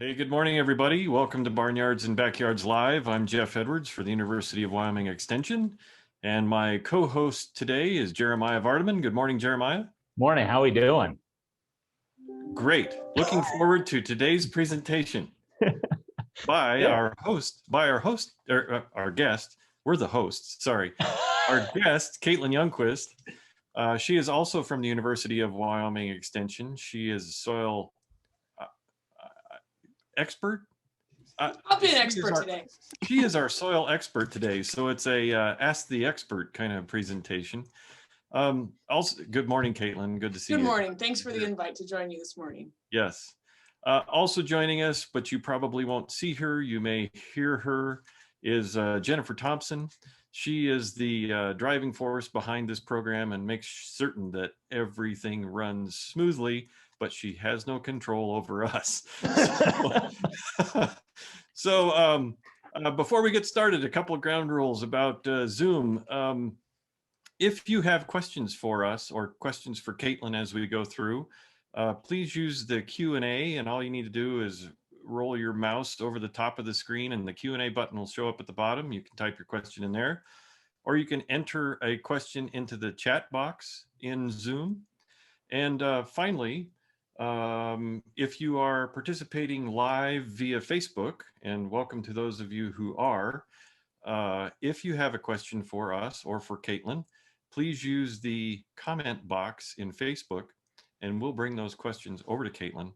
Hey, good morning, everybody. Welcome to Barnyards and Backyards Live. I'm Jeff Edwards for the University of Wyoming Extension, and my co-host today is Jeremiah Vardaman. Good morning, Jeremiah. Morning, how we doing? Great. Looking forward to today's presentation by our guest. We're the hosts, sorry. Our guest, Caitlin Youngquist. She is also from the University of Wyoming Extension. She is a soil expert. I'll be an expert today. She is our soil expert today, so it's a Ask the Expert kind of presentation. Also, good morning, Caitlin. Good to see you. Good morning. Thanks for the invite to join you this morning. Yes. Also joining us, but you probably won't see her, you may hear her, is Jennifer Thompson. She is the driving force behind this program and makes certain that everything runs smoothly, but she has no control over us. So before we get started, a couple of ground rules about Zoom. If you have questions for us or questions for Caitlin as we go through, please use the Q&A, and all you need to do is roll your mouse over the top of the screen and the Q&A button will show up at the bottom. You can type your question in there, or you can enter a question into the chat box in Zoom. And finally, if you are participating live via Facebook, and welcome to those of you who are, if you have a question for us or for Caitlin, please use the comment box in Facebook and we'll bring those questions over to Caitlin,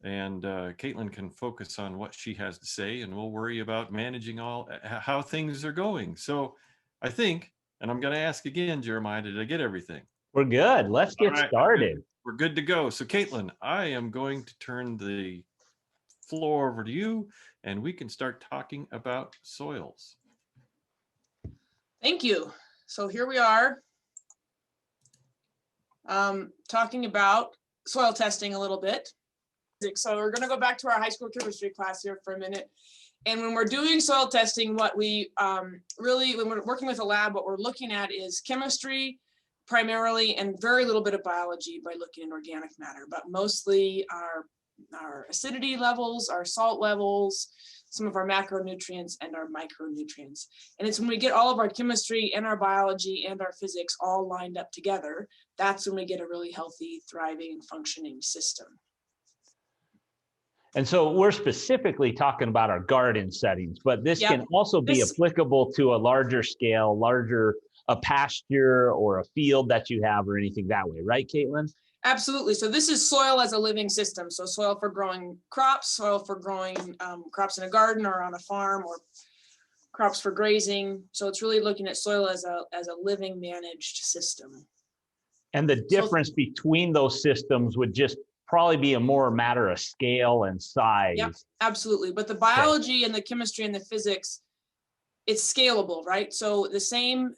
and Caitlin can focus on what she has to say, and we'll worry about managing how things are going. So I think, and I'm going to ask again, Jeremiah, did I get everything? We're good. Let's get started. We're good to go. So Caitlin, I am going to turn the floor over to you, and we can start talking about soils. Thank you. So here we are talking about soil testing a little bit. So we're going to go back to our high school chemistry class here for a minute. And when we're doing soil testing, what we really, when we're working with a lab, what we're looking at is chemistry primarily, and very little bit of biology by looking at organic matter, but mostly our acidity levels, our salt levels, some of our macronutrients and our micronutrients. And it's when we get all of our chemistry and our biology and our physics all lined up together, that's when we get a really healthy, thriving, and functioning system. And so we're specifically talking about our garden settings, but this can also be applicable to a larger scale, a pasture or a field that you have or anything that way, right, Caitlin? Absolutely. So this is soil as a living system. So soil for growing crops, soil for growing crops in a garden or on a farm, or crops for grazing. So it's really looking at soil as a living managed system. And the difference between those systems would just probably be a more matter of scale and size. Yep, absolutely. But the biology and the chemistry and the physics, it's scalable, right? So the same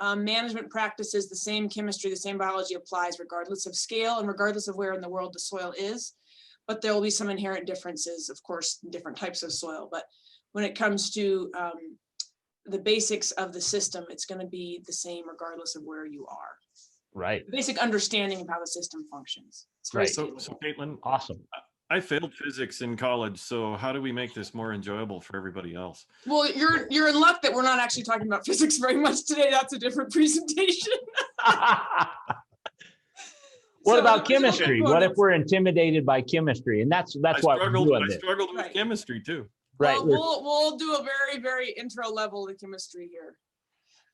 management practices, the same chemistry, the same biology applies regardless of scale and regardless of where in the world the soil is. But there will be some inherent differences, of course, in different types of soil. But when it comes to the basics of the system, it's going to be the same regardless of where you are. Right. The basic understanding of how the system functions. Right. So Caitlin, awesome. I failed physics in college, so how do we make this more enjoyable for everybody else? Well, you're in luck that we're not actually talking about physics very much today. That's a different presentation. What about chemistry? What if we're intimidated by chemistry? And that's why we're doing this. I struggled with chemistry too. Right. Well, we'll do a very, very intro level of chemistry here.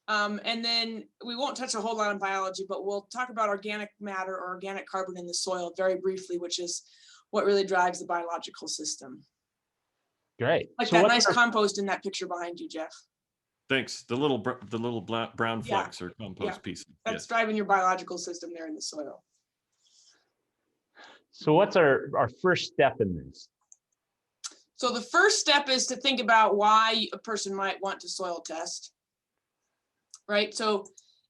And then we won't touch a whole lot on biology, but we'll talk about organic matter or organic carbon in the soil very briefly, which is what really drives the biological system. Great. Like so that nice compost in that picture behind you, Jeff. Thanks. The little brown flecks are compost pieces. That's driving your biological system there in the soil. So what's our first step in this? So the first step is to think about why a person might want to soil test. Right. So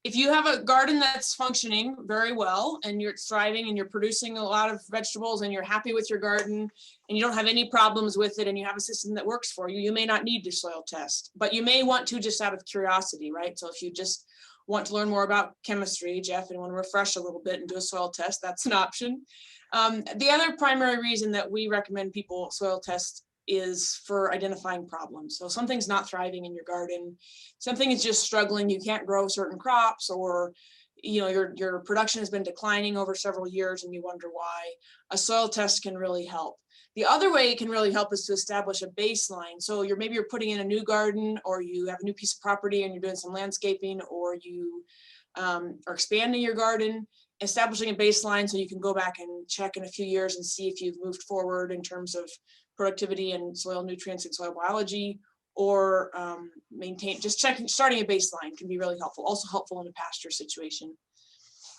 if you have a garden that's functioning very well and you're thriving and you're producing a lot of vegetables and you're happy with your garden and you don't have any problems with it and you have a system that works for you, you may not need to soil test, but you may want to just out of curiosity, right? So if you just want to learn more about chemistry, Jeff, and want to refresh a little bit and do a soil test, that's an option. The other primary reason that we recommend people soil test is for identifying problems. So something's not thriving in your garden, something is just struggling, you can't grow certain crops, or your production has been declining over several years and you wonder why. A soil test can really help. The other way it can really help is to establish a baseline. So maybe you're putting in a new garden, or you have a new piece of property and you're doing some landscaping, or you are expanding your garden. Establishing a baseline so you can go back and check in a few years and see if you've moved forward in terms of productivity and soil nutrients and soil biology, or starting a baseline can be really helpful. Also helpful in a pasture situation.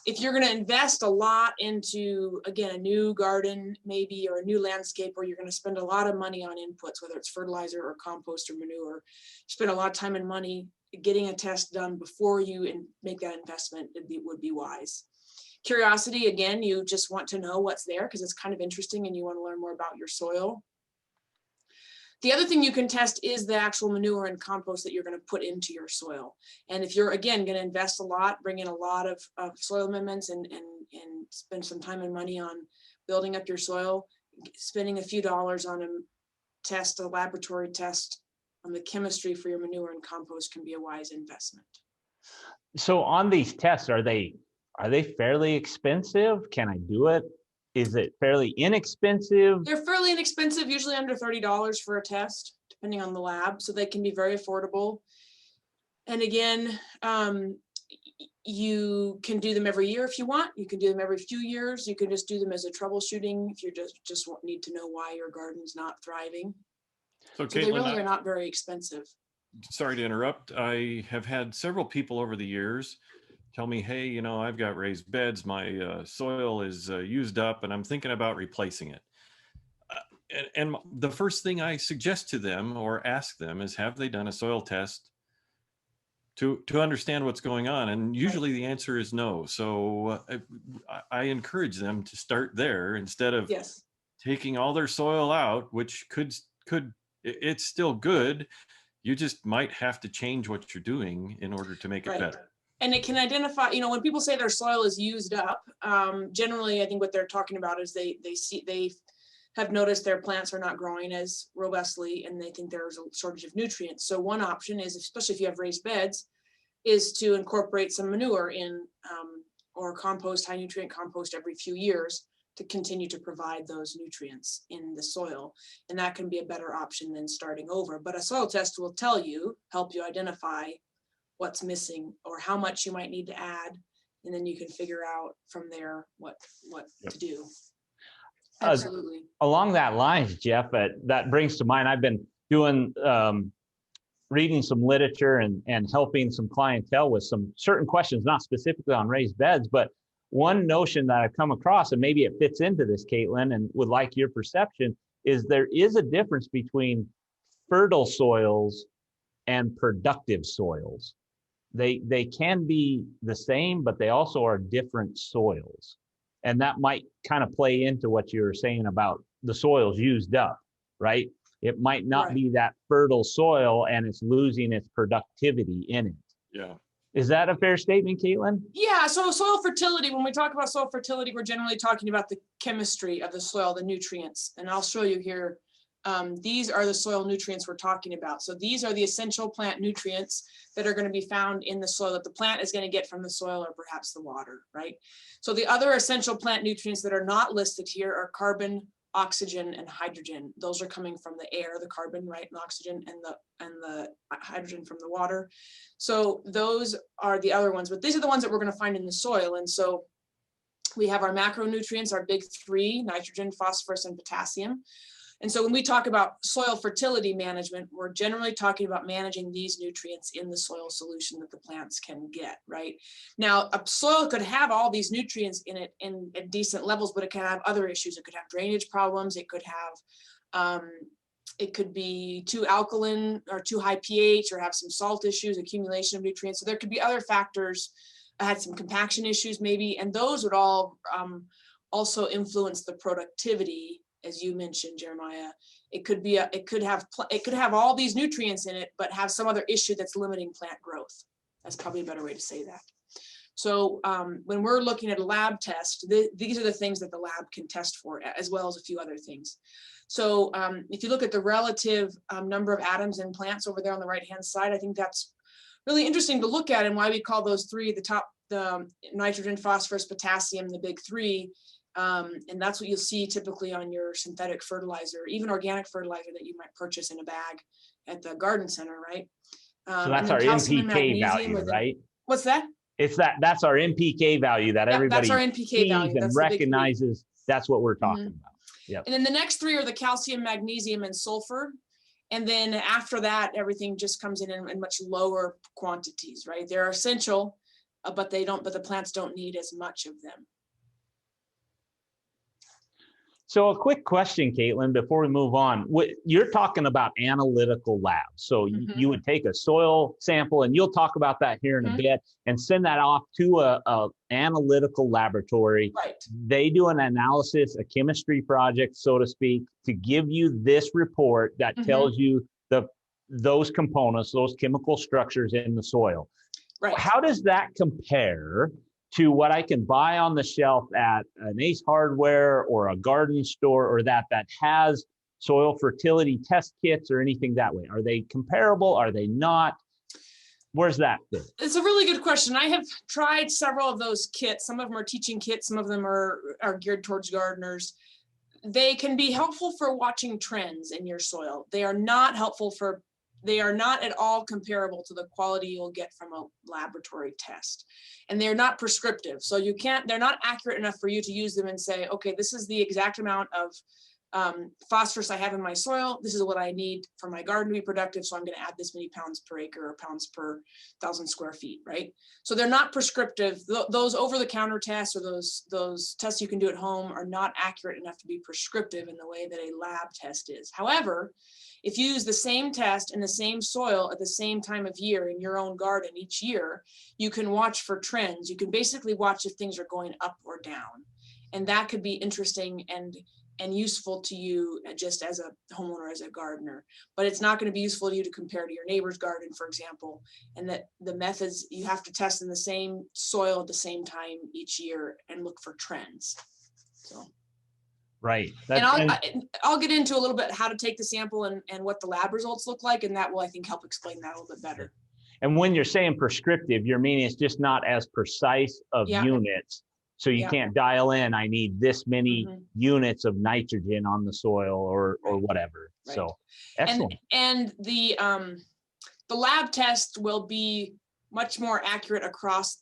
If you're going to invest a lot into, again, a new garden maybe, or a new landscape where you're going to spend a lot of money on inputs, whether it's fertilizer or compost or manure, spend a lot of time and money, getting a test done before you make that investment would be wise. Curiosity, again, you just want to know what's there because it's kind of interesting and you want to learn more about your soil. The other thing you can test is the actual manure and compost that you're going to put into your soil. And if you're, again, going to invest a lot, bring in a lot of soil amendments and spend some time and money on building up your soil, spending a few dollars on a laboratory test on the chemistry for your manure and compost can be a wise investment. So on these tests, are they fairly expensive? Can I do it? Is it fairly inexpensive? They're fairly inexpensive, usually under $30 for a test, depending on the lab. So they can be very affordable. And again, you can do them every year if you want. You can do them every few years. You can just do them as a troubleshooting if you just need to know why your garden's not thriving. So Caitlin, they really are not very expensive. Sorry to interrupt. I have had several people over the years tell me, hey, I've got raised beds, my soil is used up and I'm thinking about replacing it. And the first thing I suggest to them or ask them is, have they done a soil test to understand what's going on? And usually the answer is no. So I encourage them to start there instead of taking all their soil out, which it's still good. You just might have to change what you're doing in order to make it better. And it can identify, when people say their soil is used up, generally, I think what they're talking about is they have noticed their plants are not growing as robustly and they think there's a shortage of nutrients. So one option is, especially if you have raised beds, is to incorporate some manure in or compost, high nutrient compost every few years to continue to provide those nutrients in the soil. And that can be a better option than starting over. But a soil test will help you identify what's missing or how much you might need to add, and then you can figure out from there what to do. Absolutely. Along that lines, Jeff, that brings to mind, I've been doing reading some literature and helping some clientele with some certain questions, not specifically on raised beds, but one notion that I've come across, and maybe it fits into this, Caitlin, and would like your perception, is there is a difference between fertile soils and productive soils. They can be the same, but they also are different soils. And that might kind of play into what you were saying about the soils used up, right? It might not be that fertile soil and it's losing its productivity in it. Yeah. Is that a fair statement, Caitlin? Yeah, so soil fertility, when we talk about soil fertility, we're generally talking about the chemistry of the soil, the nutrients. And I'll show you here. These are the soil nutrients we're talking about. So these are the essential plant nutrients that are going to be found in the soil that the plant is going to get from the soil or perhaps the water, right? So the other essential plant nutrients that are not listed here are carbon, oxygen, and hydrogen. Those are coming from the air, the carbon, right, and oxygen, and the hydrogen from the water. So those are the other ones, but these are the ones that we're going to find in the soil. And so we have our macronutrients, our big three: nitrogen, phosphorus, and potassium. And so when we talk about soil fertility management, we're generally talking about managing these nutrients in the soil solution that the plants can get, right? Now, a soil could have all these nutrients in it at decent levels, but it can have other issues. It could have drainage problems. It could have, it could be too alkaline or too high pH, or have some salt issues, accumulation of nutrients. So there could be other factors. I had some compaction issues maybe, and those would all also influence the productivity. As you mentioned, Jeremiah, it could have all these nutrients in it, but have some other issue that's limiting plant growth. That's probably a better way to say that. So when we're looking at a lab test, these are the things that the lab can test for, as well as a few other things. So if you look at the relative number of atoms in plants over there on the right-hand side, I think that's really interesting to look at, and why we call those three the nitrogen, phosphorus, potassium, the big three. And that's what you'll see typically on your synthetic fertilizer, even organic fertilizer that you might purchase in a bag at the garden center, right? So that's our NPK value, right? What's that? It's that's our NPK value that everybody that's our NPK sees value. and recognizes. That's what we're talking about. Yeah. And then the next three are the calcium, magnesium, and sulfur. And then after that, everything just comes in much lower quantities, right? They're essential, but the plants don't need as much of them. So a quick question, Caitlin, before we move on. You're talking about analytical labs. So you would take a soil sample, and you'll talk about that here in a bit, and send that off to a analytical laboratory. Right. They do an analysis, a chemistry project, so to speak, to give you this report that tells you those components, those chemical structures in the soil. Right. How does that compare to what I can buy on the shelf at an Ace Hardware or a garden store, or that has soil fertility test kits or anything that way? Are they comparable? Are they not? Where's that fit? It's a really good question. I have tried several of those kits. Some of them are teaching kits. Some of them are geared towards gardeners. They can be helpful for watching trends in your soil. They are not at all comparable to the quality you'll get from a laboratory test. And they're not prescriptive. So they're not accurate enough for you to use them and say, okay, this is the exact amount of phosphorus I have in my soil. This is what I need for my garden to be productive. So I'm going to add this many pounds per acre or pounds per 1,000 square feet, right? So they're not prescriptive. Those over-the-counter tests or those tests you can do at home are not accurate enough to be prescriptive in the way that a lab test is. However, if you use the same test in the same soil at the same time of year in your own garden each year, you can watch for trends. You can basically watch if things are going up or down. And that could be interesting and useful to you just as a homeowner, as a gardener. But it's not going to be useful to you to compare to your neighbor's garden, for example, and that the methods you have to test in the same soil at the same time each year and look for trends. So. Right. And I'll get into a little bit how to take the sample and what the lab results look like, and that will, I think, help explain that a little bit better. And when you're saying prescriptive, you're meaning it's just not as precise of units. So you can't dial in, I need this many units of nitrogen on the soil or whatever. Right. So excellent. And the lab test will be much more accurate across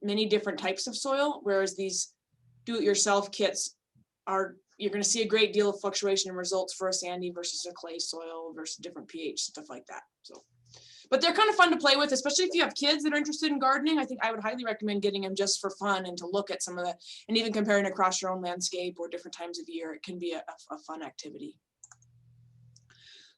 many different types of soil, whereas these do-it-yourself kits you're going to see a great deal of fluctuation in results for a sandy versus a clay soil versus different pH, stuff like that. So, but they're kind of fun to play with, especially if you have kids that are interested in gardening. I think I would highly recommend getting them just for fun and to look at some of the, and even comparing across your own landscape or different times of year. It can be a fun activity.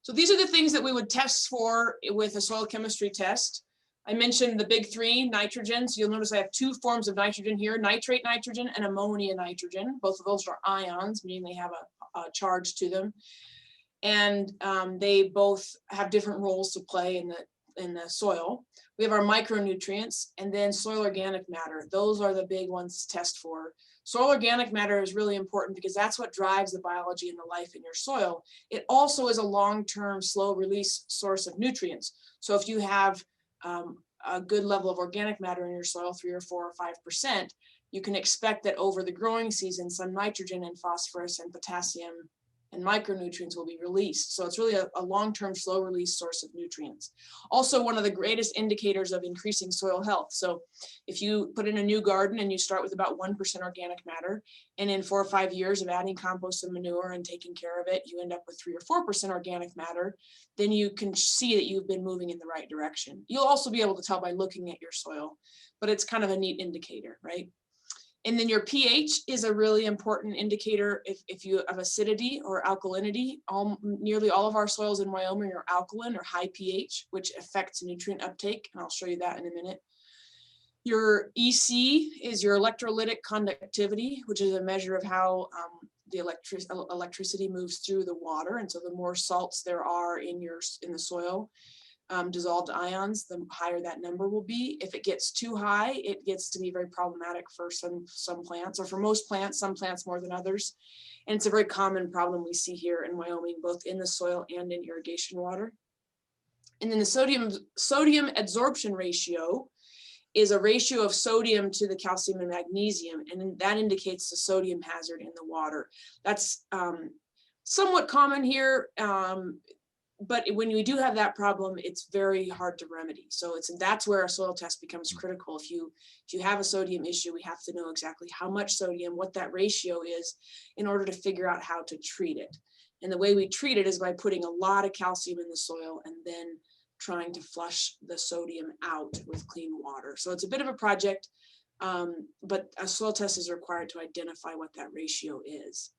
So these are the things that we would test for with a soil chemistry test. I mentioned the big three, nitrogen. So you'll notice I have two forms of nitrogen here, nitrate nitrogen and ammonia nitrogen. Both of those are ions, meaning they have a charge to them. And they both have different roles to play in the soil. We have our micronutrients and then soil organic matter. Those are the big ones to test for. Soil organic matter is really important because that's what drives the biology and the life in your soil. It also is a long-term, slow release source of nutrients. So if you have a good level of organic matter in your soil, 3 or 4 or 5%, you can expect that over the growing season, some nitrogen and phosphorus and potassium and micronutrients will be released. So it's really a long-term slow release source of nutrients. Also, one of the greatest indicators of increasing soil health. So if you put in a new garden and you start with about 1% organic matter, and in 4 or 5 years of adding compost and manure and taking care of it, you end up with 3 or 4% organic matter, then you can see that you've been moving in the right direction. You'll also be able to tell by looking at your soil, but it's kind of a neat indicator, right? And then your pH is a really important indicator if you have acidity or alkalinity. Nearly all of our soils in Wyoming are alkaline or high pH, which affects nutrient uptake. And I'll show you that in a minute. Your EC is your electrolytic conductivity, which is a measure of how the electricity moves through the water. And so the more salts there are in the soil, dissolved ions, the higher that number will be. If it gets too high, it gets to be very problematic for some plants, or for most plants, some plants more than others. And it's a very common problem we see here in Wyoming, both in the soil and in irrigation water. And then the sodium adsorption ratio is a ratio of sodium to the calcium and magnesium, and that indicates the sodium hazard in the water. That's somewhat common here, but when we do have that problem, it's very hard to remedy. So that's where a soil test becomes critical. If you have a sodium issue, we have to know exactly how much sodium, what that ratio is, in order to figure out how to treat it. And the way we treat it is by putting a lot of calcium in the soil and then trying to flush the sodium out with clean water. So it's a bit of a project, but a soil test is required to identify what that ratio is.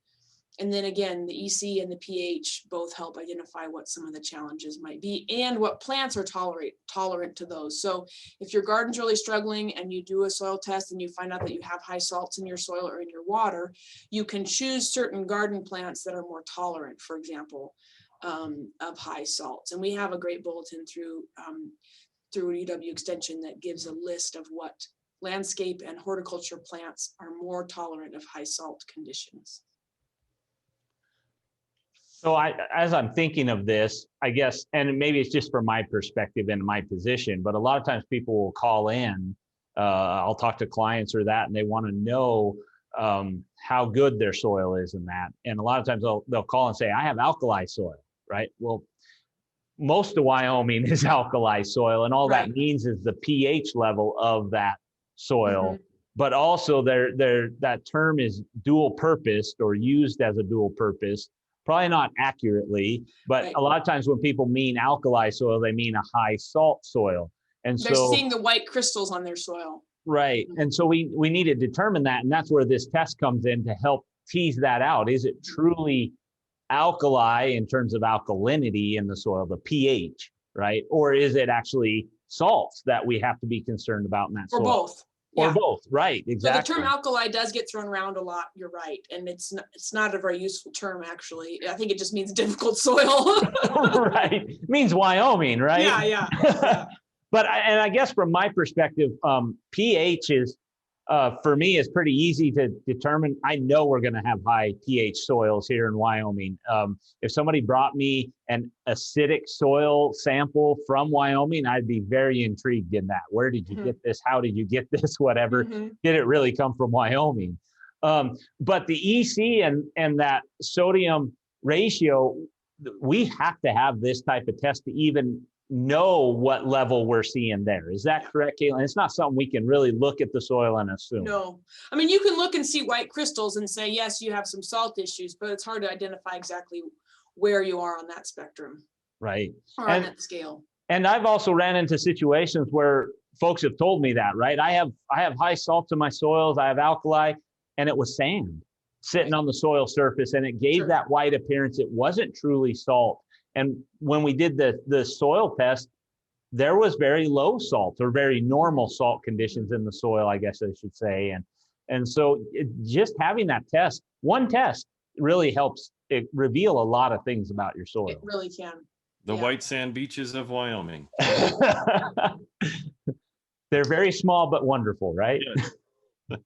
And then again, the EC and the pH both help identify what some of the challenges might be and what plants are tolerant to those. So if your garden's really struggling and you do a soil test and you find out that you have high salts in your soil or in your water, you can choose certain garden plants that are more tolerant, for example, of high salts. And we have a great bulletin through UW Extension that gives a list of what landscape and horticulture plants are more tolerant of high salt conditions. So as I'm thinking of this, I guess, and maybe it's just from my perspective and my position, but a lot of times people will call in, I'll talk to clients or that, and they want to know how good their soil is in that. And a lot of times they'll call and say, I have alkali soil, right? Well, most of Wyoming is alkali soil, and all Right. that means is the pH level of that soil. Mm-hmm. But also that term is dual purposed or used as a dual purpose. Probably not accurately, but right. A lot of times when people mean alkali soil, they mean a high salt soil. And they're seeing the white crystals on their soil. Right. And so we need to determine that. And that's where this test comes in to help tease that out. Is it truly alkali in terms of alkalinity in the soil, the pH, right? Or is it actually salts that we have to be concerned about in that soil? Or both. Or both, right, exactly. So the term alkali does get thrown around a lot, you're right. And it's not a very useful term, actually. I think it just means difficult soil. Right, it means Wyoming, right? Yeah. But I guess from my perspective, pH is, for me, is pretty easy to determine. I know we're going to have high pH soils here in Wyoming. If somebody brought me an acidic soil sample from Wyoming, I'd be very intrigued in that. Where did you get this? How did you get this? Whatever. Did it really come from Wyoming? But the EC and that sodium ratio, we have to have this type of test to even know what level we're seeing there. Is that correct, Caitlin? It's not something we can really look at the soil and assume. No. I mean, you can look and see white crystals and say, yes, you have some salt issues, but it's hard to identify exactly where you are on that spectrum. Right. Or on that scale. And I've also ran into situations where folks have told me that, right? I have high salts in my soils, I have alkali, and it was sand sitting on the soil surface, and it gave that white appearance. It wasn't truly salt. And when we did the soil test, there was very low salt or very normal salt conditions in the soil, I guess I should say. And so just having that test, one test, really helps it reveal a lot of things about your soil. It really can. The white sand beaches of Wyoming. They're very small but wonderful, right? Yes.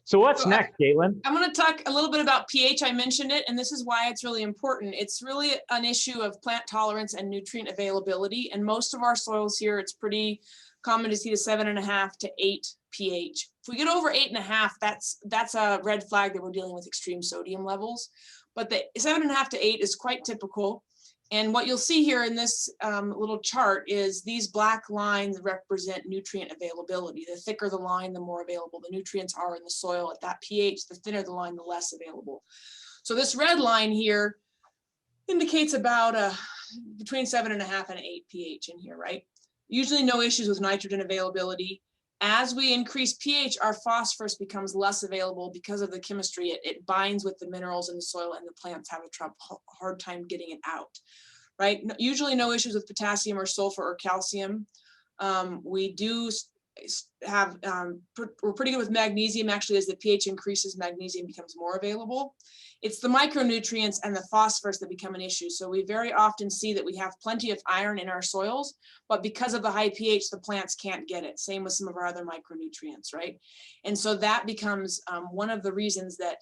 So what's next, Caitlin? I'm going to talk a little bit about pH. I mentioned it, and this is why it's really important. It's really an issue of plant tolerance and nutrient availability. And most of our soils here, it's pretty common to see the 7.5 to 8 pH. If we get over 8.5, that's a red flag that we're dealing with extreme sodium levels. But the 7.5 to 8 is quite typical. And what you'll see here in this little chart is these black lines represent nutrient availability. The thicker the line, the more available the nutrients are in the soil at that pH. The thinner the line, the less available. So this red line here indicates about between 7.5 and 8 pH in here, right? Usually no issues with nitrogen availability. As we increase pH, our phosphorus becomes less available because of the chemistry. It binds with the minerals in the soil, and the plants have a hard time getting it out, right? Usually no issues with potassium or sulfur or calcium. We do we're pretty good with magnesium. Actually, as the pH increases, magnesium becomes more available. It's the micronutrients and the phosphorus that become an issue. So we very often see that we have plenty of iron in our soils, but because of the high pH, the plants can't get it. Same with some of our other micronutrients, right? And so that becomes one of the reasons that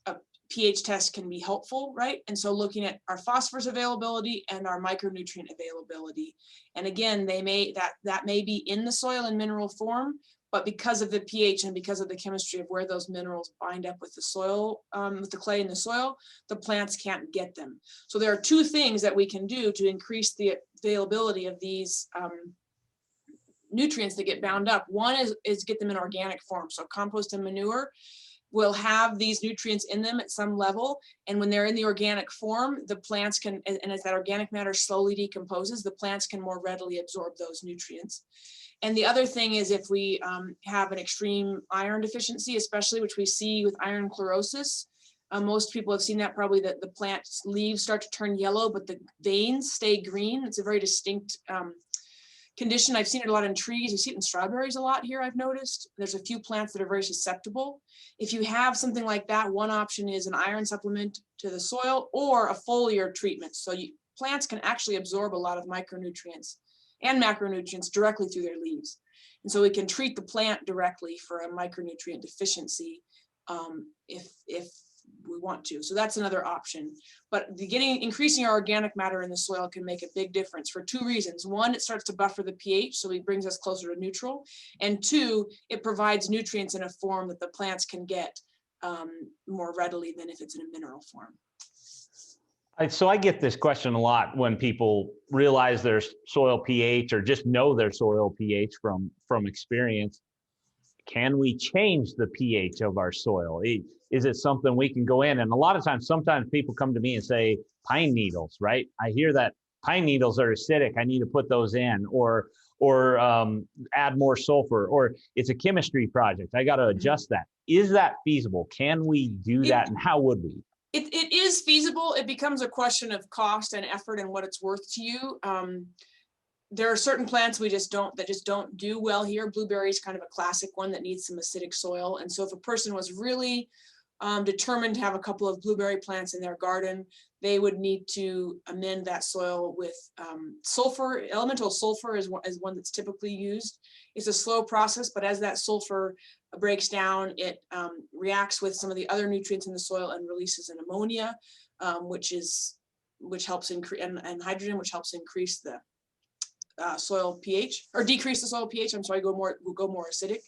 a pH test can be helpful, right? And so looking at our phosphorus availability and our micronutrient availability. And again, that may be in the soil in mineral form, but because of the pH and because of the chemistry of where those minerals bind up with the soil, with the clay in the soil, the plants can't get them. So there are two things that we can do to increase the availability of these nutrients that get bound up. One is get them in organic form. So compost and manure will have these nutrients in them at some level. And when they're in the organic form, the plants can, and as that organic matter slowly decomposes, the plants can more readily absorb those nutrients. And the other thing is if we have an extreme iron deficiency, especially which we see with iron chlorosis, most people have seen that probably, that the plant's leaves start to turn yellow, but the veins stay green. It's a very distinct condition. I've seen it a lot in trees. You see it in strawberries a lot here, I've noticed. There's a few plants that are very susceptible. If you have something like that, one option is an iron supplement to the soil or a foliar treatment. So plants can actually absorb a lot of micronutrients and macronutrients directly through their leaves. And so we can treat the plant directly for a micronutrient deficiency if we want to. So that's another option. But increasing our organic matter in the soil can make a big difference for two reasons. One, it starts to buffer the pH, so it brings us closer to neutral. And two, it provides nutrients in a form that the plants can get more readily than if it's in a mineral form. So I get this question a lot when people realize their soil pH or just know their soil pH from experience. Can we change the pH of our soil? Is it something we can go in? And a lot of times, sometimes people come to me and say, pine needles, right? I hear that pine needles are acidic. I need to put those in, or add more sulfur, or it's a chemistry project. I got to adjust that. Is that feasible? Can we do that? And how would we? It is feasible. It becomes a question of cost and effort and what it's worth to you. There are certain plants that just don't do well here. Blueberry is kind of a classic one that needs some acidic soil. And so if a person was really determined to have a couple of blueberry plants in their garden, they would need to amend that soil with sulfur. Elemental sulfur is one that's typically used. It's a slow process, but as that sulfur breaks down, it reacts with some of the other nutrients in the soil and releases an ammonia, which helps increase, and hydrogen, which helps increase the soil pH, or decrease the soil pH. I'm sorry, will go more acidic.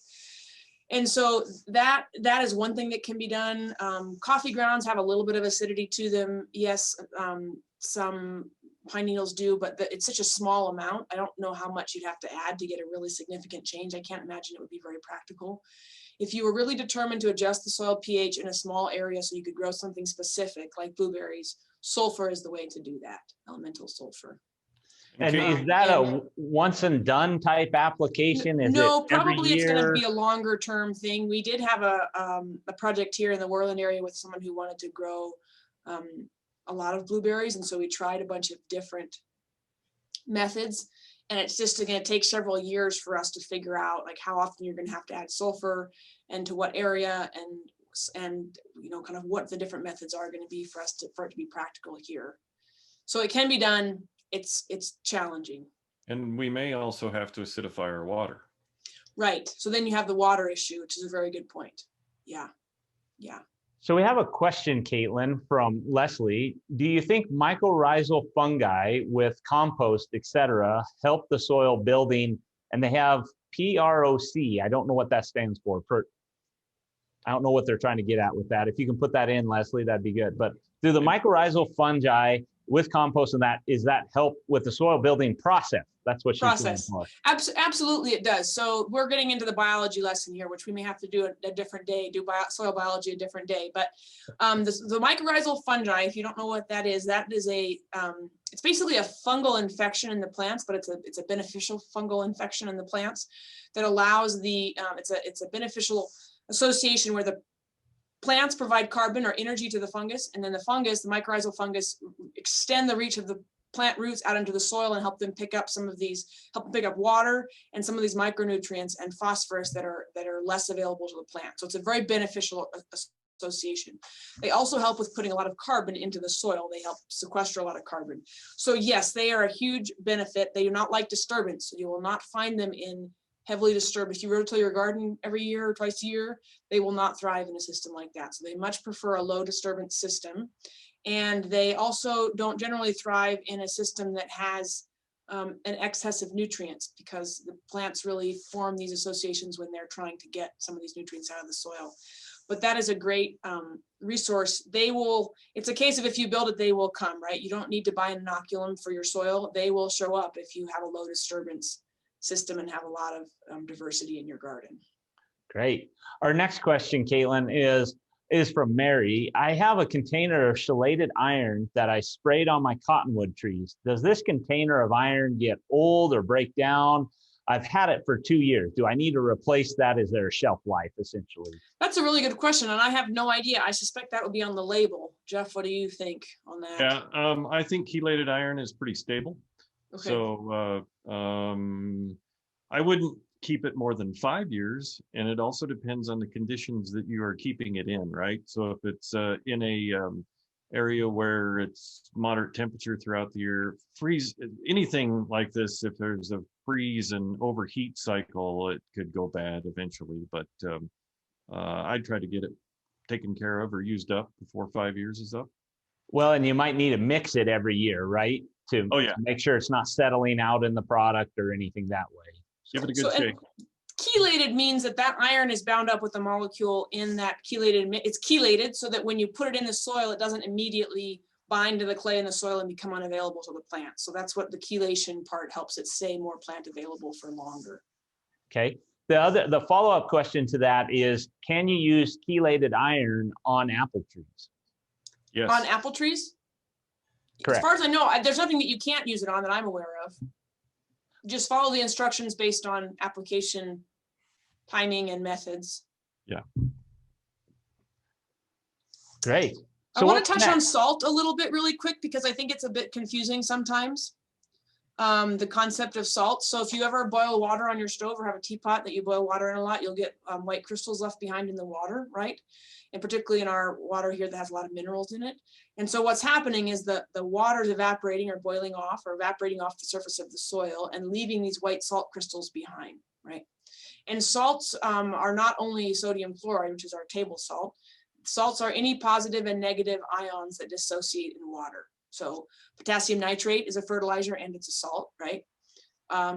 And so that is one thing that can be done. Coffee grounds have a little bit of acidity to them. Yes, some pine needles do, but it's such a small amount. I don't know how much you'd have to add to get a really significant change. I can't imagine it would be very practical. If you were really determined to adjust the soil pH in a small area so you could grow something specific like blueberries, sulfur is the way to do that, elemental sulfur. And is that a once and done type application? No, probably it's going to be a longer term thing. We did have a project here in the Worland area with someone who wanted to grow a lot of blueberries. And so we tried a bunch of different methods. And it's just going to take several years for us to figure out like how often you're going to have to add sulfur and to what area, and kind of what the different methods are going to be for it to be practical here. So it can be done. It's challenging. And we may also have to acidify our water. Right. So then you have the water issue, which is a very good point. Yeah. So we have a question, Caitlin, from Leslie. Do you think mycorrhizal fungi with compost, etc., help the soil building? And they have PROC. I don't know what that stands for. I don't know what they're trying to get at with that. If you can put that in, Leslie, that'd be good. But do the mycorrhizal fungi with compost and is that help with the soil building process? That's what she's saying. Absolutely, it does. So we're getting into the biology lesson here, which we may have to do a different day, soil biology a different day. But the mycorrhizal fungi, if you don't know what that is it's basically a fungal infection in the plants, but it's a beneficial fungal infection in the plants that allows it's a beneficial association where the plants provide carbon or energy to the fungus, and then the mycorrhizal fungus, extend the reach of the plant roots out into the soil and help them pick up water and some of these micronutrients and phosphorus that are less available to the plant. So it's a very beneficial association. They also help with putting a lot of carbon into the soil. They help sequester a lot of carbon. So yes, they are a huge benefit. They do not like disturbance. So you will not find them in heavily disturbed. If you rototill your garden every year or twice a year, they will not thrive in a system like that. So they much prefer a low disturbance system. And they also don't generally thrive in a system that has an excess of nutrients, because the plants really form these associations when they're trying to get some of these nutrients out of the soil. But that is a great resource. It's a case of if you build it, they will come, right? You don't need to buy an inoculum for your soil. They will show up if you have a low disturbance system and have a lot of diversity in your garden. Great. Our next question, Caitlin, is from Mary. I have a container of chelated iron that I sprayed on my cottonwood trees. Does this container of iron get old or break down? I've had it for 2 years. Do I need to replace that? Is there a shelf life, essentially? That's a really good question, and I have no idea. I suspect that would be on the label. Jeff, what do you think on that? Yeah, I think chelated iron is pretty stable. Okay. So I wouldn't keep it more than 5 years, and it also depends on the conditions that you are keeping it in, right? So if it's in a area where it's moderate temperature throughout the year, anything like this, if there's a freeze and overheat cycle, it could go bad eventually. But I'd try to get it taken care of or used up before 5 years is up. Well, and you might need to mix it every year, right? To make sure it's not settling out in the product or anything that way. Give it a good shake. Chelated means that iron is bound up with the molecule in that chelated. It's chelated so that when you put it in the soil, it doesn't immediately bind to the clay in the soil and become unavailable to the plant. So that's what the chelation part helps it stay more plant available for longer. Okay. The follow-up question to that is, can you use chelated iron on apple trees? Yes. On apple trees? Correct. As far as I know, there's nothing that you can't use it on that I'm aware of. Just follow the instructions based on application timing and methods. Yeah. Great. So I want to touch on salt a little bit really quick, because I think it's a bit confusing sometimes, the concept of salt. So if you ever boil water on your stove or have a teapot that you boil water in a lot, you'll get white crystals left behind in the water, right? And particularly in our water here that has a lot of minerals in it. And so what's happening is the water is evaporating or boiling off or evaporating off the surface of the soil and leaving these white salt crystals behind, right? And salts are not only sodium chloride, which is our table salt. Salts are any positive and negative ions that dissociate in water. So potassium nitrate is a fertilizer and it's a salt, right?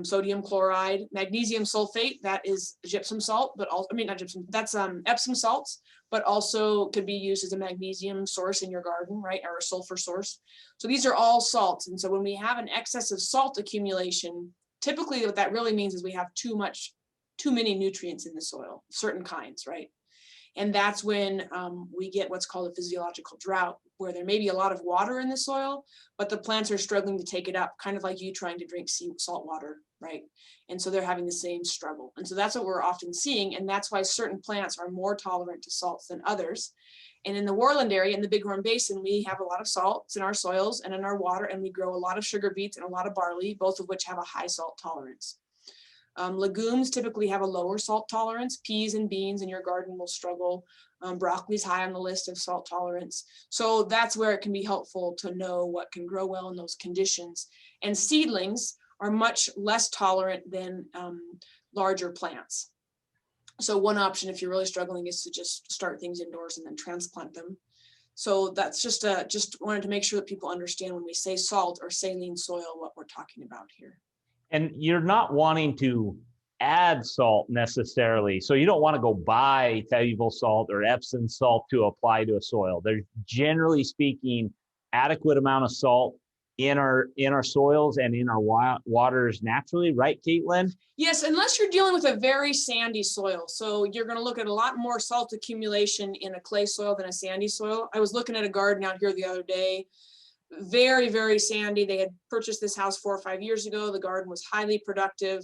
Sodium chloride, magnesium sulfate, that is gypsum salt, but also, not gypsum, that's Epsom salts, but also could be used as a magnesium source in your garden, right? Or a sulfur source. So these are all salts. And so when we have an excess of salt accumulation, typically what that really means is we have too many nutrients in the soil, certain kinds, right? And that's when we get what's called a physiological drought, where there may be a lot of water in the soil, but the plants are struggling to take it up, kind of like you trying to drink salt water, right? And so they're having the same struggle. And so that's what we're often seeing. And that's why certain plants are more tolerant to salts than others. And in the Worland area, in the Bighorn Basin, we have a lot of salts in our soils and in our water, and we grow a lot of sugar beets and a lot of barley, both of which have a high salt tolerance. Legumes typically have a lower salt tolerance. Peas and beans in your garden will struggle. Broccoli is high on the list of salt tolerance. So that's where it can be helpful to know what can grow well in those conditions. And seedlings are much less tolerant than larger plants. So one option, if you're really struggling, is to just start things indoors and then transplant them. So that's just wanted to make sure that people understand when we say salt or saline soil, what we're talking about here. And you're not wanting to add salt necessarily. So you don't want to go buy table salt or Epsom salt to apply to a soil. There's, generally speaking, adequate amount of salt in our soils and in our waters naturally, right, Caitlin? Yes, unless you're dealing with a very sandy soil. So you're going to look at a lot more salt accumulation in a clay soil than a sandy soil. I was looking at a garden out here the other day. very, very sandy. They had purchased this house 4 or 5 years ago. The garden was highly productive.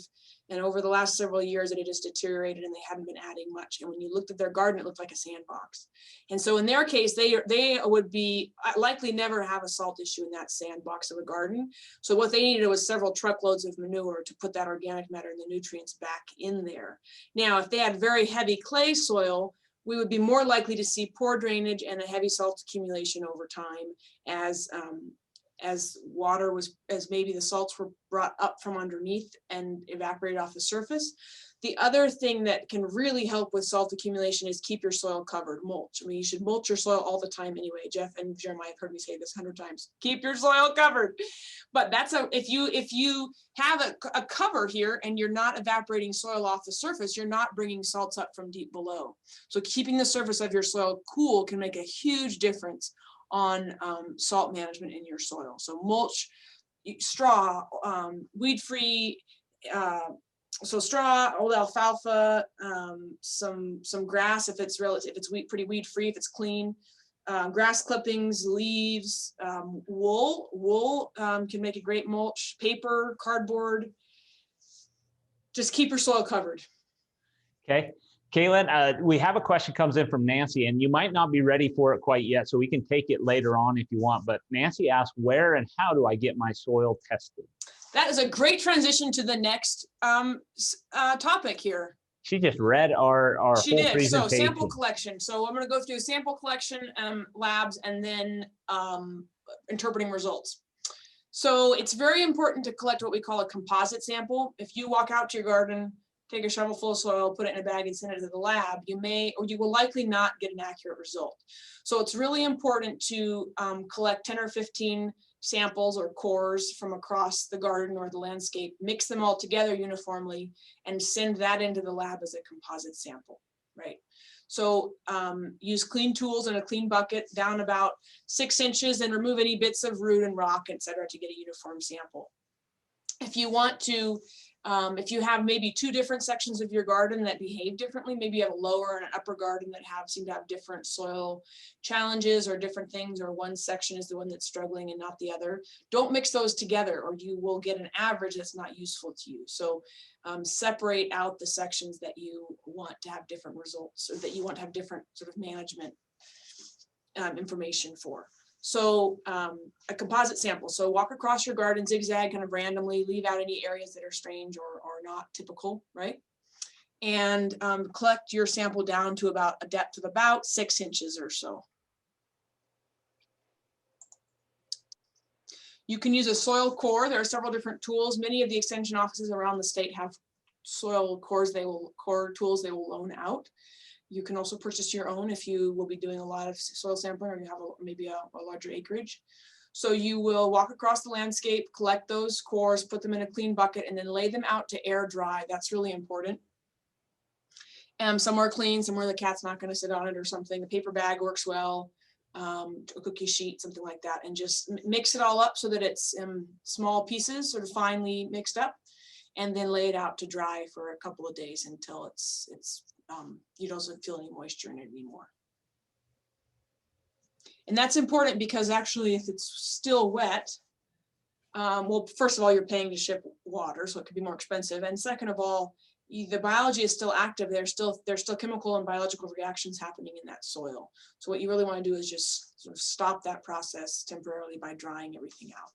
And over the last several years, it had just deteriorated and they hadn't been adding much. And when you looked at their garden, it looked like a sandbox. And so in their case, they would be likely never have a salt issue in that sandbox of a garden. So what they needed was several truckloads of manure to put that organic matter and the nutrients back in there. Now, if they had very heavy clay soil, we would be more likely to see poor drainage and a heavy salt accumulation over time as water was, as maybe the salts were brought up from underneath and evaporated off the surface. The other thing that can really help with salt accumulation is keep your soil covered, mulch. I mean, you should mulch your soil all the time anyway. Jeff and Jeremiah have heard me say this 100 times, keep your soil covered. But that's if you have a cover here and you're not evaporating soil off the surface, you're not bringing salts up from deep below. So keeping the surface of your soil cool can make a huge difference on salt management in your soil. So mulch, straw, weed-free, so straw, old alfalfa, some grass if it's pretty weed-free, if it's clean, grass clippings, leaves, wool can make a great mulch, paper, cardboard. Just keep your soil covered. Okay. Caitlin, we have a question comes in from Nancy, and you might not be ready for it quite yet, so we can take it later on if you want. But Nancy asked, where and how do I get my soil tested? That is a great transition to the next topic here. She just read our whole presentation. So sample collection. So I'm going to go through sample collection, labs, and then interpreting results. So it's very important to collect what we call a composite sample. If you walk out to your garden, take a shovel full of soil, put it in a bag and send it to the lab, you may, or you will likely not get an accurate result. So it's really important to collect 10 or 15 samples or cores from across the garden or the landscape, mix them all together uniformly and send that into the lab as a composite sample, right? So use clean tools and a clean bucket down about 6 inches and remove any bits of root and rock, et cetera, to get a uniform sample. If you want to, if you have maybe 2 different sections of your garden that behave differently, maybe you have a lower and an upper garden that seem to have different soil challenges or different things, or one section is the one that's struggling and not the other, don't mix those together or you will get an average that's not useful to you. So separate out the sections that you want to have different results or that you want to have different sort of management information for. So a composite sample. So walk across your garden, zigzag kind of randomly, leave out any areas that are strange or not typical, right? And collect your sample down to about a depth of about 6 inches or so. You can use a soil core. There are several different tools. Many of the extension offices around the state have soil cores, core tools they will loan out. You can also purchase your own if you will be doing a lot of soil sampling or you have maybe a larger acreage. So you will walk across the landscape, collect those cores, put them in a clean bucket, and then lay them out to air dry. That's really important. Somewhere clean, somewhere the cat's not going to sit on it or something. A paper bag works well, a cookie sheet, something like that, and just mix it all up so that it's in small pieces, sort of finely mixed up, and then lay it out to dry for a couple of days until you don't feel any moisture in it anymore. And that's important because actually if it's still wet, well, first of all, you're paying to ship water, so it could be more expensive. And second of all, the biology is still active. There's still chemical and biological reactions happening in that soil. So what you really want to do is just sort of stop that process temporarily by drying everything out.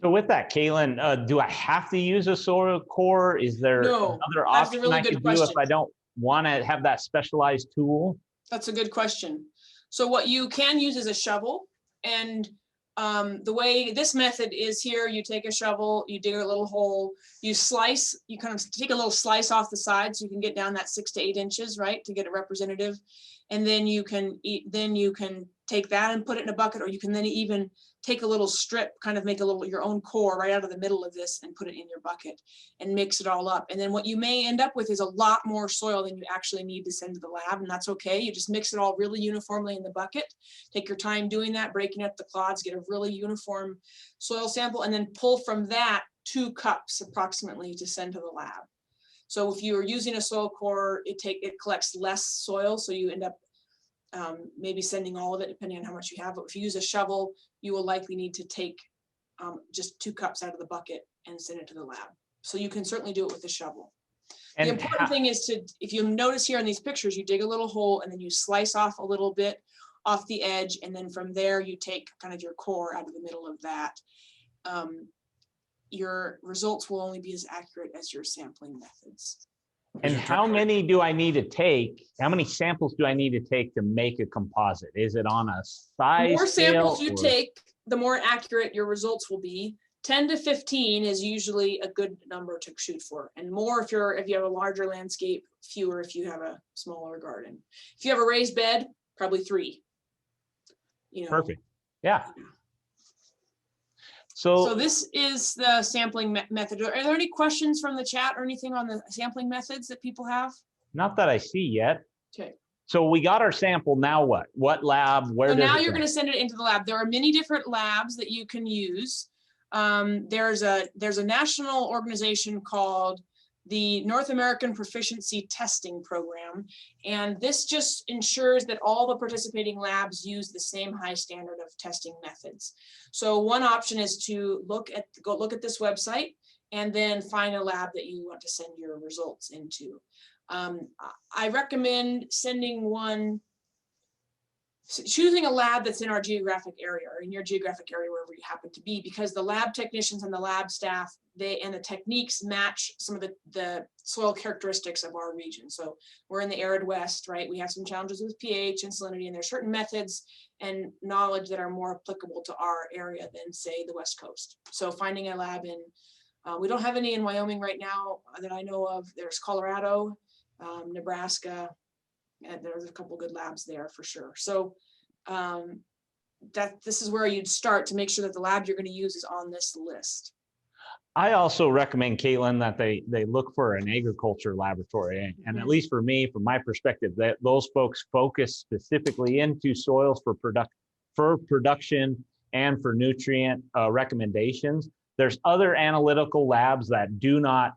So with that, Caitlin, do I have to use a soil core? Is there another option I could do if I don't want to have that specialized tool? That's a good question. So what you can use is a shovel, and the way this method is here, you take a shovel, you dig a little hole, you slice, you kind of take a little slice off the side so you can get down that 6 to 8 inches, right, to get it representative. And then you can take that and put it in a bucket, or you can then even take a little strip, kind of make your own core right out of the middle of this and put it in your bucket and mix it all up. And then what you may end up with is a lot more soil than you actually need to send to the lab, and that's okay. You just mix it all really uniformly in the bucket. Take your time doing that, breaking up the clods, get a really uniform soil sample, and then pull from that 2 cups approximately to send to the lab. So if you are using a soil core, it collects less soil, so you end up maybe sending all of it, depending on how much you have. But if you use a shovel, you will likely need to take just 2 cups out of the bucket and send it to the lab. So you can certainly do it with a shovel. And the important thing is to, if you notice here in these pictures, you dig a little hole and then you slice off a little bit off the edge. And then from there, you take kind of your core out of the middle of that. Your results will only be as accurate as your sampling methods. And how many do I need to take? How many samples do I need to take to make a composite? Is it on a size? The more samples you or... take, the more accurate your results will be. 10 to 15 is usually a good number to shoot for, and more if you have a larger landscape, fewer if you have a smaller garden. If you have a raised bed, probably 3. You know. Perfect. Yeah. So this is the sampling method. Are there any questions from the chat or anything on the sampling methods that people have? Not that I see yet. Okay. So we got our sample. Now what? What lab? Where? So now you're going to send it into the lab. There are many different labs that you can use. There's a national organization called the North American Proficiency Testing Program, and this just ensures that all the participating labs use the same high standard of testing methods. So one option is to go look at this website and then find a lab that you want to send your results into. I recommend choosing a lab that's in our geographic area or in your geographic area, wherever you happen to be, because the lab technicians and the lab staff, and the techniques match some of the soil characteristics of our region. So we're in the arid West, right? We have some challenges with pH and salinity, and there's certain methods and knowledge that are more applicable to our area than, say, the West Coast. So finding a lab we don't have any in Wyoming right now that I know of. There's Colorado, Nebraska, and there's a couple good labs there for sure. So this is where you'd start to make sure that the lab you're going to use is on this list. I also recommend, Caitlin, that they look for an agriculture laboratory. And at least for me, from my perspective, that those folks focus specifically into soils for production and for nutrient recommendations. There's other analytical labs that do not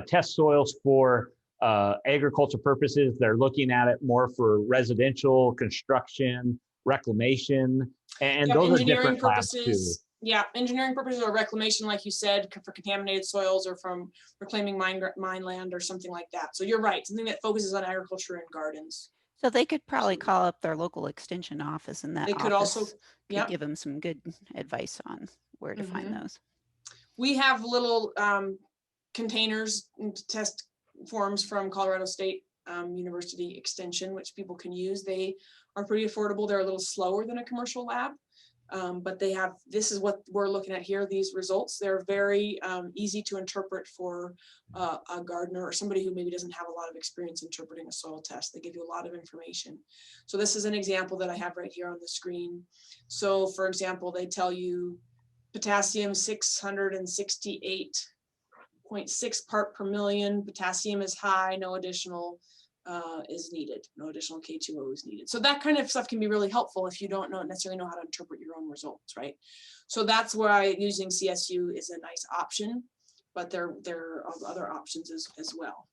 test soils for agriculture purposes. They're looking at it more for residential construction, reclamation, and those are different labs too. Yeah, engineering purposes or reclamation, like you said, for contaminated soils or from reclaiming mine land or something like that. So you're right, something that focuses on agriculture and gardens. So they could probably call up their local extension office, and that could also give them some good advice on where to find those. We have little containers and test forms from Colorado State University Extension, which people can use. They are pretty affordable. They're a little slower than a commercial lab, but this is what we're looking at here, these results. They're very easy to interpret for a gardener or somebody who maybe doesn't have a lot of experience interpreting a soil test. They give you a lot of information. So this is an example that I have right here on the screen. So for example, they tell you potassium 668.6 part per million. Potassium is high, no additional is needed. No additional K2O is needed. So that kind of stuff can be really helpful if you don't necessarily know how to interpret your own results, right? So that's why using CSU is a nice option, but there are other options as well.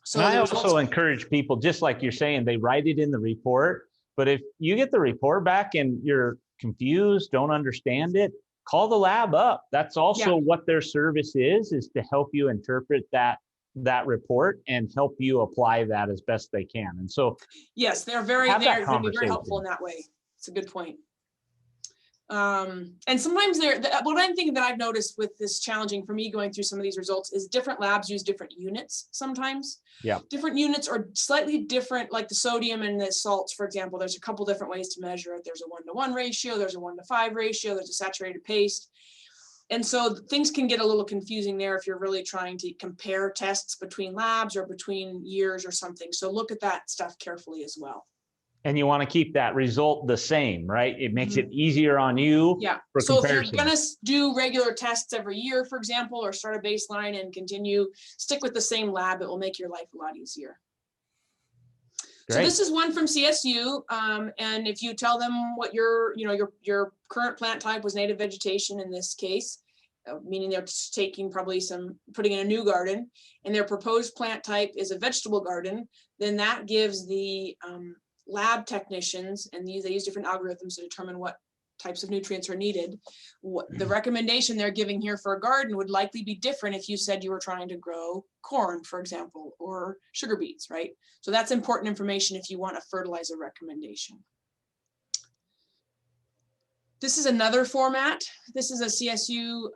So I also encourage people, just like you're saying, they write it in the report, but if you get the report back and you're confused, don't understand it, call the lab up. That's also what their service is to help you interpret that report and help you apply that as best they can. And so yes, they're very helpful in that way. It's a good point. And sometimes what I'm thinking that I've noticed with this challenging for me going through some of these results is different labs use different units sometimes. Yeah. Different units are slightly different, like the sodium and the salts, for example. There's a couple different ways to measure it. There's a 1-to-1 ratio, there's a 1-to-5 ratio, there's a saturated paste. And so things can get a little confusing there if you're really trying to compare tests between labs or between years or something. So look at that stuff carefully as well. And you want to keep that result the same, right? It makes it easier on you. Yeah. So if you're going to do regular tests every year, for example, or start a baseline and stick with the same lab, it will make your life a lot easier. Great. So this is one from CSU. And if you tell them what your current plant type was native vegetation in this case, meaning they're taking putting in a new garden, and their proposed plant type is a vegetable garden, then that gives the lab technicians, and they use different algorithms to determine what types of nutrients are needed. The recommendation they're giving here for a garden would likely be different if you said you were trying to grow corn, for example, or sugar beets, right? So that's important information if you want a fertilizer recommendation. This is another format. This is a CSU,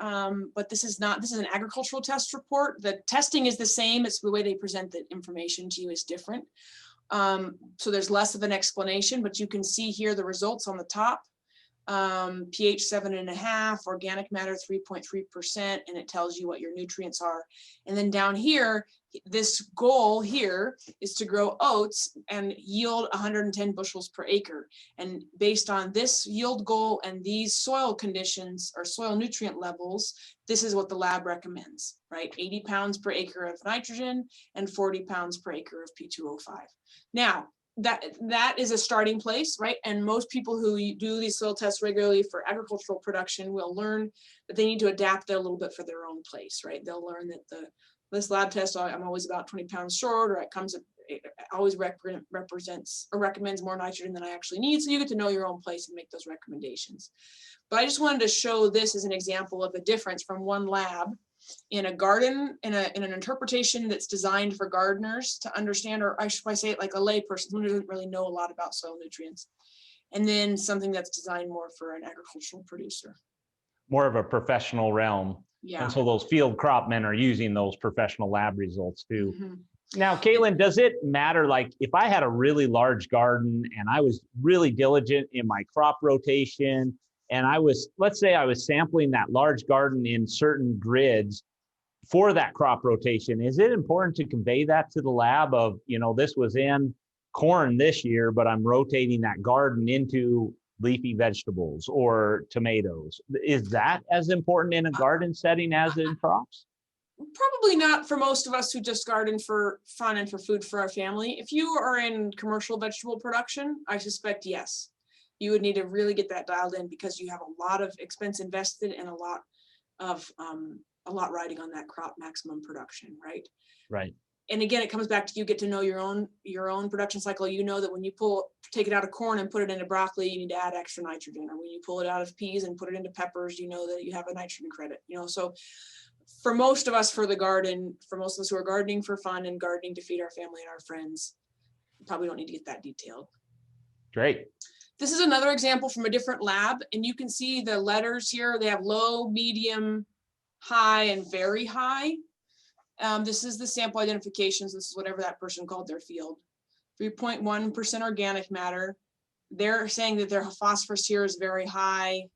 but this is an agricultural test report. The testing is the same. It's the way they present the information to you is different. So there's less of an explanation, but you can see here the results on the top. pH 7.5, organic matter 3.3%, and it tells you what your nutrients are. And then down here, this goal here is to grow oats and yield 110 bushels per acre. And based on this yield goal and these soil conditions or soil nutrient levels, this is what the lab recommends, right? 80 pounds per acre of nitrogen and 40 pounds per acre of P2O5. Now, that is a starting place, right? And most people who do these soil tests regularly for agricultural production will learn that they need to adapt it a little bit for their own place, right? They'll learn that this lab test, I'm always about 20 pounds short, or it always represents or recommends more nitrogen than I actually need. So you get to know your own place and make those recommendations. But I just wanted to show this as an example of the difference from one lab in a garden, in an interpretation that's designed for gardeners to understand, or I should say it like a layperson who doesn't really know a lot about soil nutrients, and then something that's designed more for an agricultural producer. More of a professional realm. Yeah. And so those field crop men are using those professional lab results too. Mm-hmm. Now, Caitlin, does it matter, like if I had a really large garden and I was really diligent in my crop rotation, and let's say I was sampling that large garden in certain grids for that crop rotation, is it important to convey that to the lab of, this was in corn this year, but I'm rotating that garden into leafy vegetables or tomatoes? Is that as important in a garden setting as in crops? Probably not for most of us who just garden for fun and for food for our family. If you are in commercial vegetable production, I suspect yes, you would need to really get that dialed in, because you have a lot of expense invested and a lot riding on that crop maximum production, right? Right. And again, it comes back to you get to know your own production cycle. You know that when you take it out of corn and put it into broccoli, you need to add extra nitrogen. Or when you pull it out of peas and put it into peppers, you know that you have a nitrogen credit. So for most of us, for the garden, for most of us who are gardening for fun and gardening to feed our family and our friends, you probably don't need to get that detailed. Great. This is another example from a different lab, and you can see the letters here. They have low, medium, high, and very high. This is the sample identifications. This is whatever that person called their field. 3.1% organic matter. They're saying that their phosphorus here is very high.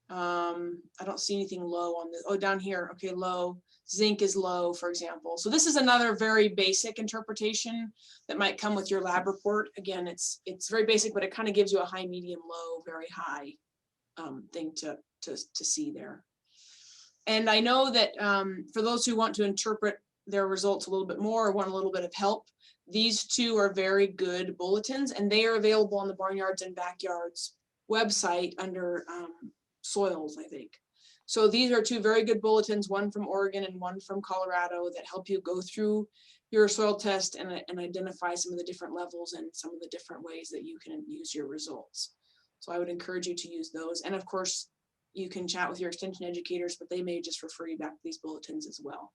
I don't see anything low on this. Oh, down here, okay, low. Zinc is low, for example. So this is another very basic interpretation that might come with your lab report. Again, it's very basic, but it kind of gives you a high, medium, low, very high thing to see there. And I know that for those who want to interpret their results a little bit more or want a little bit of help, these two are very good bulletins, and they are available on the Barnyards and Backyards website under soils, I think. So these are two very good bulletins, one from Oregon and one from Colorado, that help you go through your soil test and identify some of the different levels and some of the different ways that you can use your results. So I would encourage you to use those. And of course, you can chat with your extension educators, but they may just refer you back to these bulletins as well.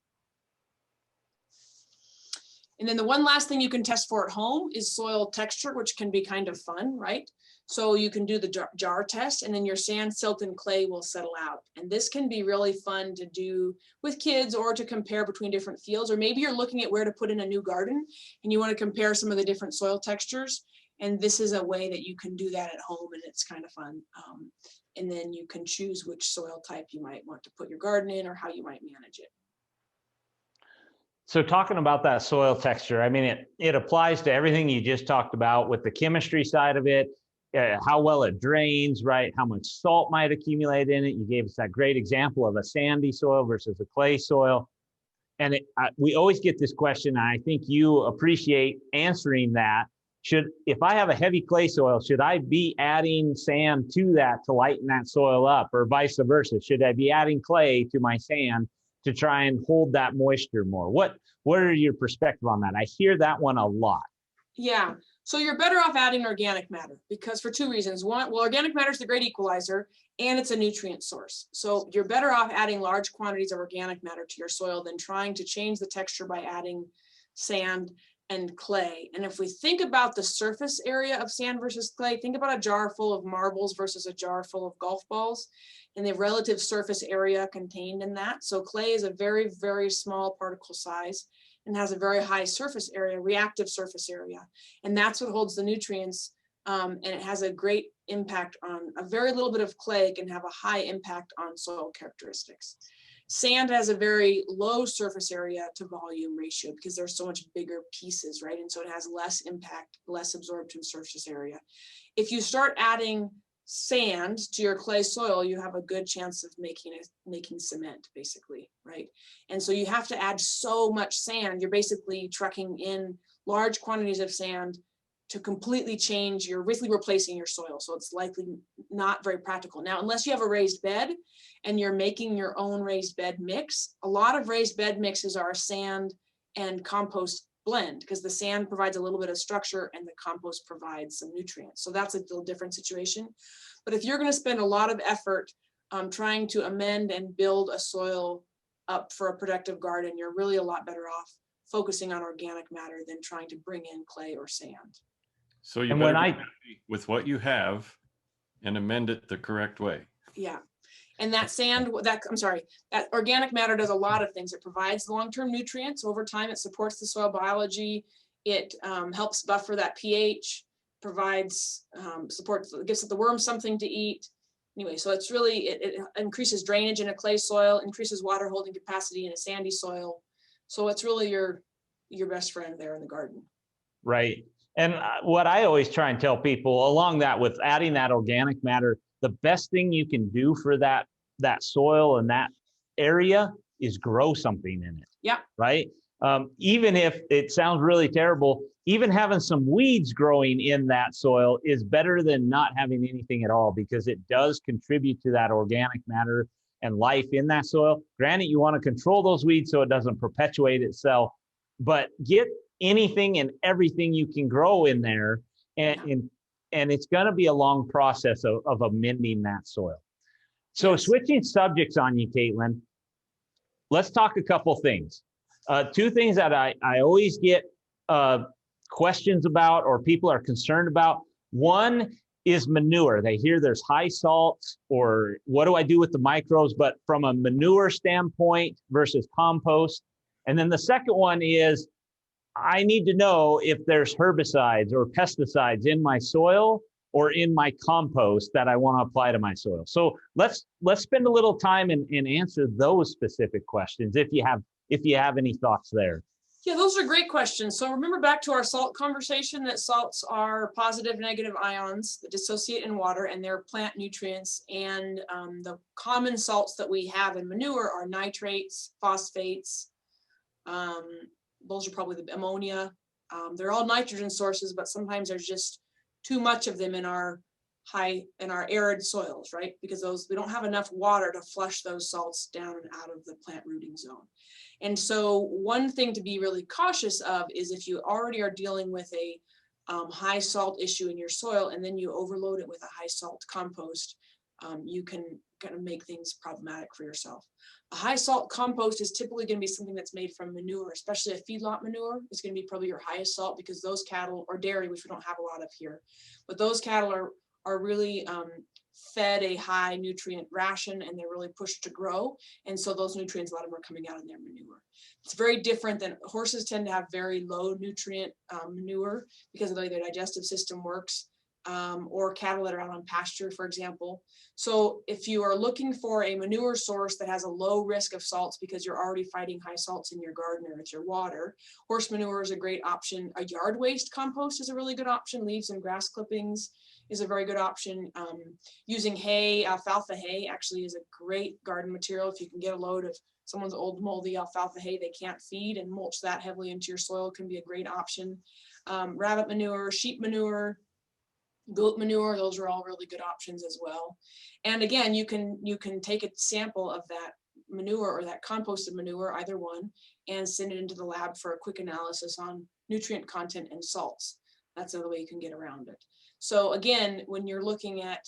And then the one last thing you can test for at home is soil texture, which can be kind of fun, right? So you can do the jar test, and then your sand, silt, and clay will settle out. And this can be really fun to do with kids or to compare between different fields. Or maybe you're looking at where to put in a new garden and you want to compare some of the different soil textures. And this is a way that you can do that at home, and it's kind of fun. And then you can choose which soil type you might want to put your garden in or how you might manage it. So talking about that soil texture, I mean, it applies to everything you just talked about with the chemistry side of it, how well it drains, right? How much salt might accumulate in it. You gave us that great example of a sandy soil versus a clay soil. And we always get this question, and I think you appreciate answering that. If I have a heavy clay soil, should I be adding sand to that to lighten that soil up, or vice versa? Should I be adding clay to my sand to try and hold that moisture more? What are your perspective on that? I hear that one a lot. Yeah, So you're better off adding organic matter because for two reasons. One, well, organic matter is the great equalizer and it's a nutrient source. So you're better off adding large quantities of organic matter to your soil than trying to change the texture by adding sand and clay. And if we think about the surface area of sand versus clay, think about a jar full of marbles versus a jar full of golf balls and the relative surface area contained in that. So clay is a very, very small particle size and has a very high surface area, reactive surface area. And that's what holds the nutrients. And it has a great impact on a very little bit of clay can have a high impact on soil characteristics. Sand has a very low surface area to volume ratio because there's so much bigger pieces, right? And so it has less impact, less absorption surface area. If you start adding sand to your clay soil, you have a good chance of making cement, basically, right? And so you have to add so much sand. You're basically trucking in large quantities of sand to completely change, you're basically replacing your soil. So it's likely not very practical. Now, unless you have a raised bed and you're making your own raised bed mix, a lot of raised bed mixes are sand and compost blend because the sand provides a little bit of structure and the compost provides some nutrients. So that's a little different situation. But if you're going to spend a lot of effort trying to amend and build a soil up for a productive garden, you're really a lot better off focusing on organic matter than trying to bring in clay or sand. So you better be happy with what you have and amend it the correct way. Yeah. And that sand, that organic matter does a lot of things. It provides long-term nutrients. Over time, it supports the soil biology. It helps buffer that pH, provides supports, gives the worms something to eat. Anyway, so it's really, it increases drainage in a clay soil, increases water holding capacity in a sandy soil. So it's really your best friend there in the garden. Right. And what I always try and tell people along that with adding that organic matter, the best thing you can do for that soil and that area is grow something in it. Yeah. Right. Even if it sounds really terrible, even having some weeds growing in that soil is better than not having anything at all because it does contribute to that organic matter and life in that soil. Granted, you want to control those weeds so it doesn't perpetuate itself, but get anything and everything you can grow in there. And it's going to be a long process of amending that soil. So switching subjects on you, Caitlin, let's talk a couple things. Two things that I always get questions about or people are concerned about. One is manure. They hear there's high salts or what do I do with the microbes, but from a manure standpoint versus compost. And then the second one is I need to know if there's herbicides or pesticides in my soil or in my compost that I want to apply to my soil. So let's spend a little time and answer those specific questions if you have any thoughts there. Yeah, those are great questions. So remember back to our salt conversation that salts are positive, negative ions that dissociate in water and they're plant nutrients. And the common salts that we have in manure are nitrates, phosphates. Those are probably the ammonia. They're all nitrogen sources, but sometimes there's just too much of them in our arid soils, right? Because we don't have enough water to flush those salts down and out of the plant rooting zone. And so one thing to be really cautious of is if you already are dealing with a high salt issue in your soil and then you overload it with a high salt compost, you can kind of make things problematic for yourself. A high salt compost is typically going to be something that's made from manure, especially a feedlot manure is going to be probably your highest salt because those cattle or dairy, which we don't have a lot of here, but those cattle are really fed a high nutrient ration and they're really pushed to grow. And so those nutrients, a lot of them are coming out in their manure. It's very different than horses tend to have very low nutrient manure because of the way their digestive system works. Or cattle that are out on pasture, for example. So if you are looking for a manure source that has a low risk of salts because you're already fighting high salts in your garden or it's your water, horse manure is a great option. A yard waste compost is a really good option. Leaves and grass clippings is a very good option. Using hay, alfalfa hay actually is a great garden material. If you can get a load of someone's old moldy alfalfa hay they can't feed and mulch that heavily into your soil can be a great option. Rabbit manure, sheep manure, goat manure, those are all really good options as well. And again, you can take a sample of that manure or that composted manure, either one, and send it into the lab for a quick analysis on nutrient content and salts. That's the other way you can get around it. So again, when you're looking at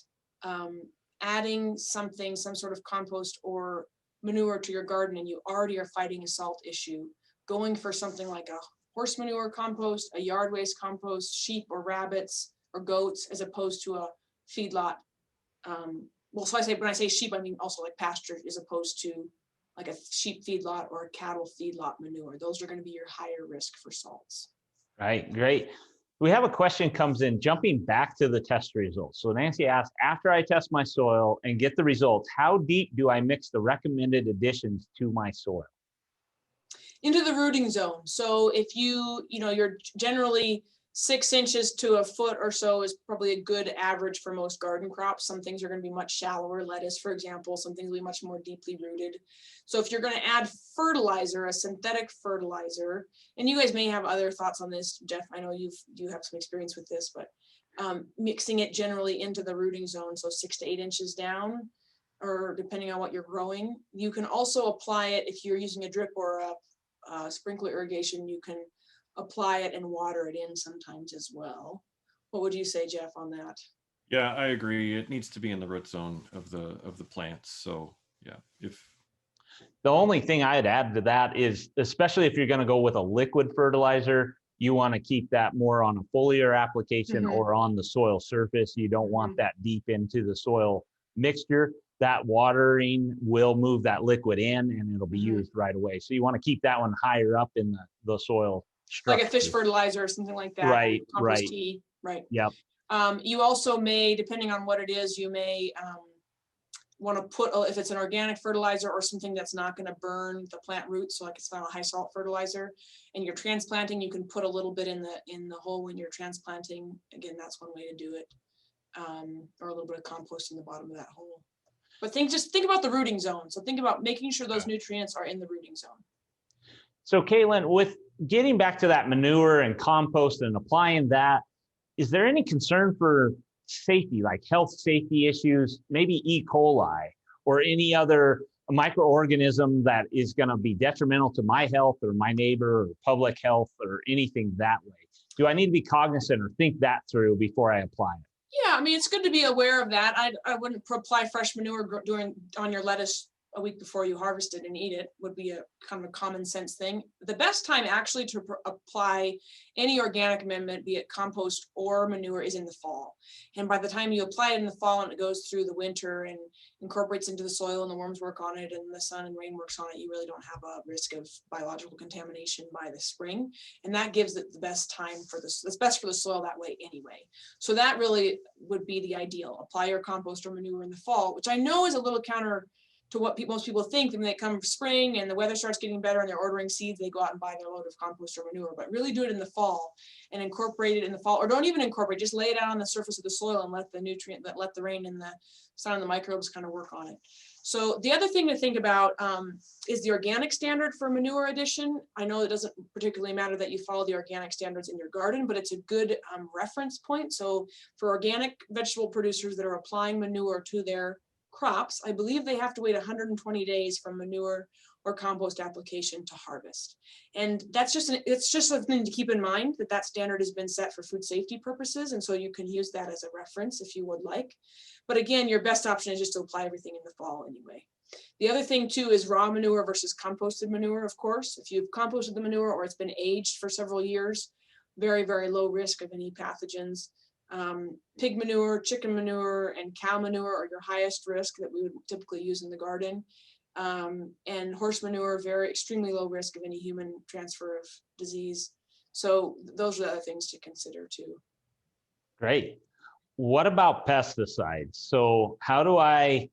adding something, some sort of compost or manure to your garden, and you already are fighting a salt issue, going for something like a horse manure compost, a yard waste compost, sheep or rabbits or goats, as opposed to a feedlot. Well, so when I say sheep, I mean also like pasture, as opposed to like a sheep feedlot or a cattle feedlot manure. Those are going to be your higher risk for salts. Right, great. We have a question comes in, jumping back to the test results. So Nancy asked, after I test my soil and get the results, how deep do I mix the recommended additions to my soil? Into the rooting zone. So if you're generally 6 inches to a foot or so is probably a good average for most garden crops. Some things are going to be much shallower. Lettuce, for example, some things will be much more deeply rooted. So if you're going to add fertilizer, a synthetic fertilizer, and you guys may have other thoughts on this, Jeff, I know you have some experience with this, but mixing it generally into the rooting zone, so 6 to 8 inches down, or depending on what you're growing. You can also apply it if you're using a drip or a sprinkler irrigation. You can apply it and water it in sometimes as well. What would you say, Jeff, on that? Yeah, I agree. It needs to be in the root zone of the plants. So yeah, the only thing I'd add to that is, especially if you're going to go with a liquid fertilizer, you want to keep that more on a foliar application or on the soil surface. You don't want that deep into the soil mixture. That watering will move that liquid in and it'll be used right away. So you want to keep that one higher up in the soil structure. Like a fish fertilizer or something like that. Right, compost tea, right. Yep. You also may, depending on what it is, you may want to put, if it's an organic fertilizer or something that's not going to burn the plant roots, so like it's not a high salt fertilizer, and you're transplanting, you can put a little bit in the hole when you're transplanting. Again, that's one way to do it. Or a little bit of compost in the bottom of that hole. But just think about the rooting zone. So think about making sure those nutrients are in the rooting zone. So Caitlin, with getting back to that manure and compost and applying that, is there any concern for safety, like health safety issues, maybe E. coli or any other microorganism that is going to be detrimental to my health or my neighbor or public health or anything that way? Do I need to be cognizant or think that through before I apply it? Yeah, I mean, it's good to be aware of that. I wouldn't apply fresh manure on your lettuce a week before you harvest it and eat it. Would be a kind of a common sense thing. The best time actually to apply any organic amendment, be it compost or manure, is in the fall. And by the time you apply it in the fall and it goes through the winter and incorporates into the soil and the worms work on it and the sun and rain works on it, you really don't have a risk of biological contamination by the spring. And that gives it the best time for this. It's best for the soil that way anyway. So that really would be the ideal. Apply your compost or manure in the fall, which I know is a little counter to what most people think. When they come spring and the weather starts getting better and they're ordering seeds, they go out and buy their load of compost or manure. But really do it in the fall and incorporate it in the fall, or don't even incorporate, just lay it out on the surface of the soil and let the rain and the sun and the microbes kind of work on it. So the other thing to think about is the organic standard for manure addition. I know it doesn't particularly matter that you follow the organic standards in your garden, but it's a good reference point. So for organic vegetable producers that are applying manure to their crops, I believe they have to wait 120 days from manure or compost application to harvest. And it's just something to keep in mind, that standard has been set for food safety purposes. And so you can use that as a reference if you would like. But again, your best option is just to apply everything in the fall anyway. The other thing too is raw manure versus composted manure, of course. If you've composted the manure or it's been aged for several years, very, very low risk of any pathogens. Pig manure, chicken manure, and cow manure are your highest risk that we would typically use in the garden. And horse manure, extremely low risk of any human transfer of disease. So those are the other things to consider too. Great. What about pesticides? So how do I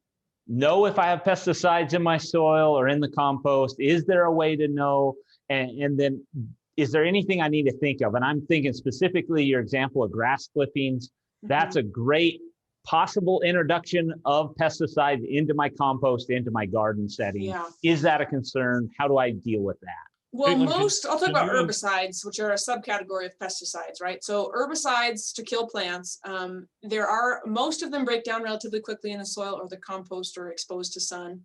know if I have pesticides in my soil or in the compost? Is there a way to know? And then is there anything I need to think of? And I'm thinking specifically your example of grass clippings. That's a great possible introduction of pesticides into my compost, into my garden setting. Yeah. Is that a concern? How do I deal with that? Well, Caitlin, I'll talk about herbicides, which are a subcategory of pesticides, right? So herbicides to kill plants, most of them break down relatively quickly in the soil or the compost or exposed to sun.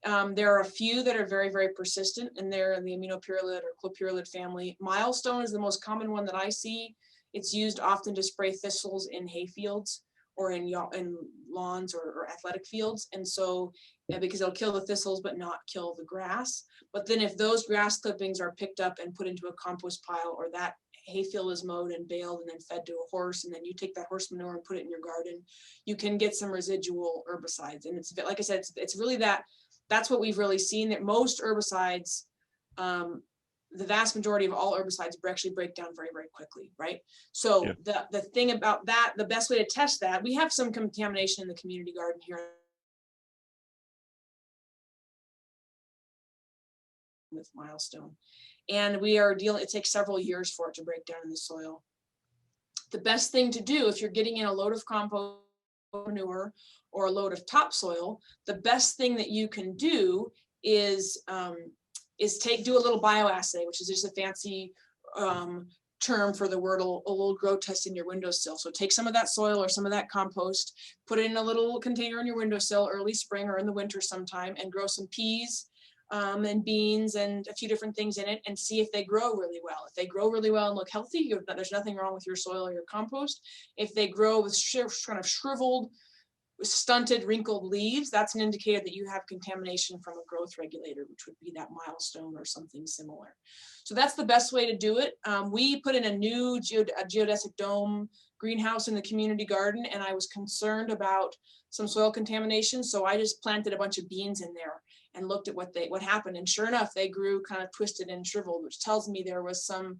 There are a few that are very, very persistent, and they're in the aminopyrrolid or clopyrrolid family. Milestone is the most common one that I see. It's used often to spray thistles in hay fields or in lawns or athletic fields. And so, because it'll kill the thistles, but not kill the grass. But then if those grass clippings are picked up and put into a compost pile, or that hayfield is mowed and baled and then fed to a horse, and then you take that horse manure and put it in your garden, you can get some residual herbicides. And it's, like I said, it's really that's what we've really seen, that most herbicides, the vast majority of all herbicides actually break down very, very quickly, right? So yeah. The thing about that, the best way to test that, we have some contamination in the community garden here with Milestone, and we are dealing, it takes several years for it to break down in the soil. The best thing to do if you're getting in a load of compost manure or a load of topsoil, the best thing that you can do is do a little bioassay, which is just a fancy term for the word a little grow test in your windowsill. So take some of that soil or some of that compost, put it in a little container in your windowsill early spring or in the winter sometime, and grow some peas and beans and a few different things in it, and see if they grow really well. If they grow really well and look healthy, there's nothing wrong with your soil or your compost. If they grow with kind of shriveled, stunted, wrinkled leaves, that's an indicator that you have contamination from a growth regulator, which would be that Milestone or something similar. So that's the best way to do it. We put in a new geodesic dome greenhouse in the community garden, and I was concerned about some soil contamination, so I just planted a bunch of beans in there and looked at what happened. And sure enough, they grew kind of twisted and shriveled, which tells me there's some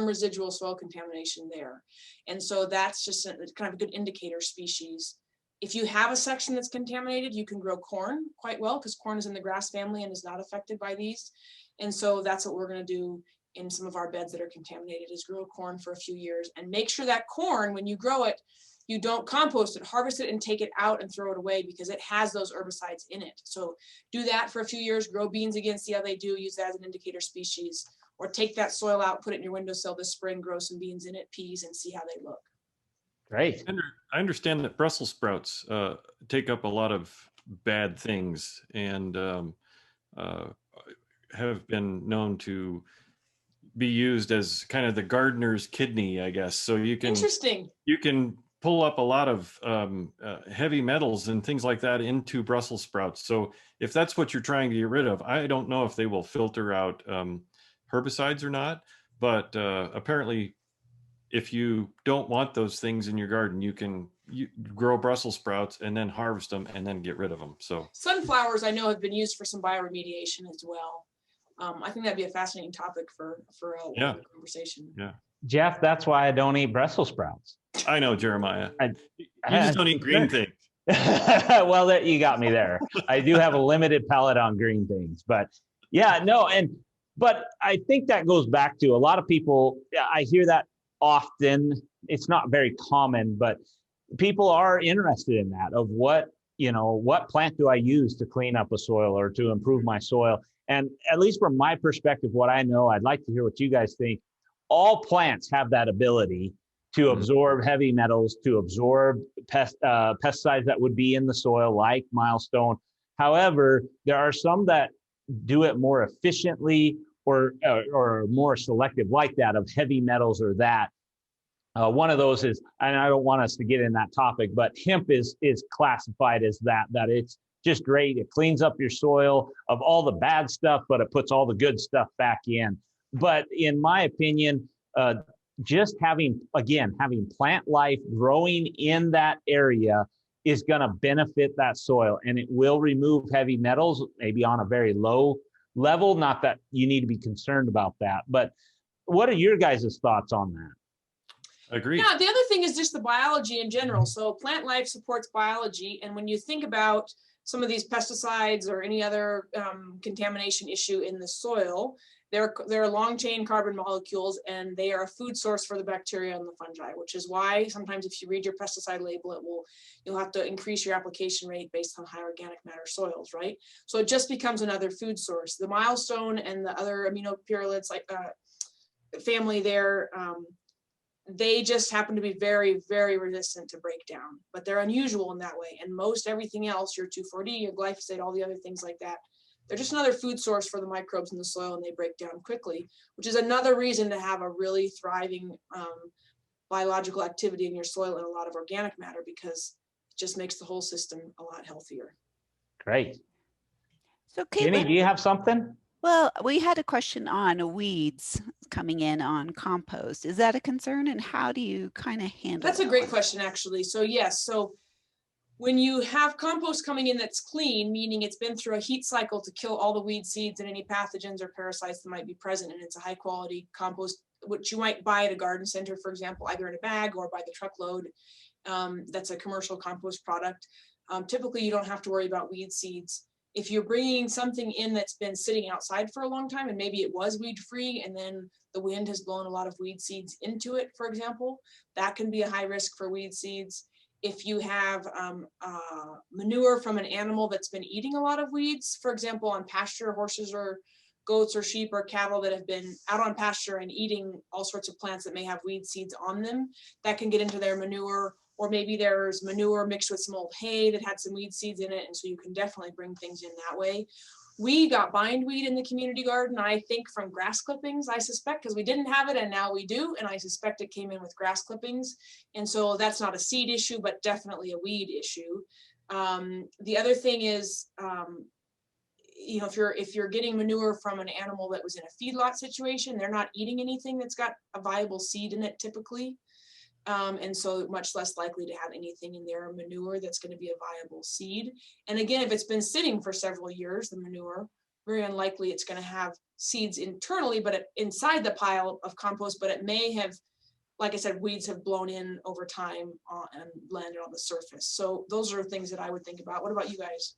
residual soil contamination there. And so that's just kind of a good indicator species. If you have a section that's contaminated, you can grow corn quite well, because corn is in the grass family and is not affected by these. And so that's what we're going to do in some of our beds that are contaminated, is grow corn for a few years, and make sure that corn, when you grow it, you don't compost it, harvest it and take it out and throw it away, because it has those herbicides in it. So do that for a few years, grow beans again, see how they do, use that as an indicator species, or take that soil out, put it in your windowsill this spring, grow some beans in it, peas, and see how they look. Great. I understand that Brussels sprouts take up a lot of bad things and have been known to be used as kind of the gardener's kidney, I guess. So you can pull up a lot of heavy metals and things like that into Brussels sprouts. So if that's what you're trying to get rid of, I don't know if they will filter out herbicides or not, but apparently if you don't want those things in your garden, you grow Brussels sprouts and then harvest them and then get rid of them. So sunflowers, I know, have been used for some bioremediation as well. I think that'd be a fascinating topic for a conversation. Yeah, Jeff, that's why I don't eat Brussels sprouts. I know, Jeremiah. You just don't eat green things. Well, you got me there. I do have a limited palate on green things, but yeah, no, but I think that goes back to a lot of people. I hear that often. It's not very common, but people are interested in that, of what plant do I use to clean up a soil or to improve my soil. And at least from my perspective, what I know, I'd like to hear what you guys think. All plants have that ability to absorb heavy metals, to absorb pesticides that would be in the soil, like Milestone. However, there are some that do it more efficiently or more selective, like that, of heavy metals or that. One of those is, and I don't want us to get in that topic, but hemp is classified as that it's just great. It cleans up your soil of all the bad stuff, but it puts all the good stuff back in. But in my opinion, just having plant life growing in that area is going to benefit that soil, and it will remove heavy metals, maybe on a very low level. Not that you need to be concerned about that, but what are your guys' thoughts on that? Agree. Yeah, the other thing is just the biology in general. So plant life supports biology, and when you think about some of these pesticides or any other contamination issue in the soil, they're long chain carbon molecules, and they are a food source for the bacteria and the fungi, which is why sometimes if you read your pesticide label, you'll have to increase your application rate based on high organic matter soils, right? So it just becomes another food source. The Milestone and the other aminopyralids like family there, they just happen to be very, very resistant to breakdown, but they're unusual in that way. And most everything else, your 2,4-D, your glyphosate, all the other things like that, they're just another food source for the microbes in the soil, and they break down quickly, which is another reason to have a really thriving biological activity in your soil and a lot of organic matter, because it just makes the whole system a lot healthier. Great. So Jenny, do Caitlin, you have something? well, we had a question on weeds coming in on compost. Is that a concern, and how do you kind of handle That's a that great one? question, actually. So yes, so when you have compost coming in that's clean, meaning it's been through a heat cycle to kill all the weed seeds and any pathogens or parasites that might be present, and it's a high quality compost, which you might buy at a garden center, for example, either in a bag or by the truckload. That's a commercial compost product. Typically, you don't have to worry about weed seeds. If you're bringing something in that's been sitting outside for a long time, and maybe it was weed free, and then the wind has blown a lot of weed seeds into it, for example, that can be a high risk for weed seeds. If you have manure from an animal that's been eating a lot of weeds, for example, on pasture, horses or goats or sheep or cattle that have been out on pasture and eating all sorts of plants that may have weed seeds on them, that can get into their manure. Or maybe there's manure mixed with some old hay that had some weed seeds in it, and so you can definitely bring things in that way. We got bindweed in the community garden, I think, from grass clippings, I suspect, because we didn't have it and now we do, and I suspect it came in with grass clippings. And so that's not a seed issue, but definitely a weed issue. The other thing is, you know, if you're getting manure from an animal that was in a feedlot situation, they're not eating anything that's got a viable seed in it typically. And so much less likely to have anything in their manure that's going to be a viable seed. And again, if it's been sitting for several years, the manure, very unlikely it's going to have seeds internally, but inside the pile of compost, but it may have, like I said, weeds have blown in over time and landed on the surface. So those are things that I would think about. What about you guys?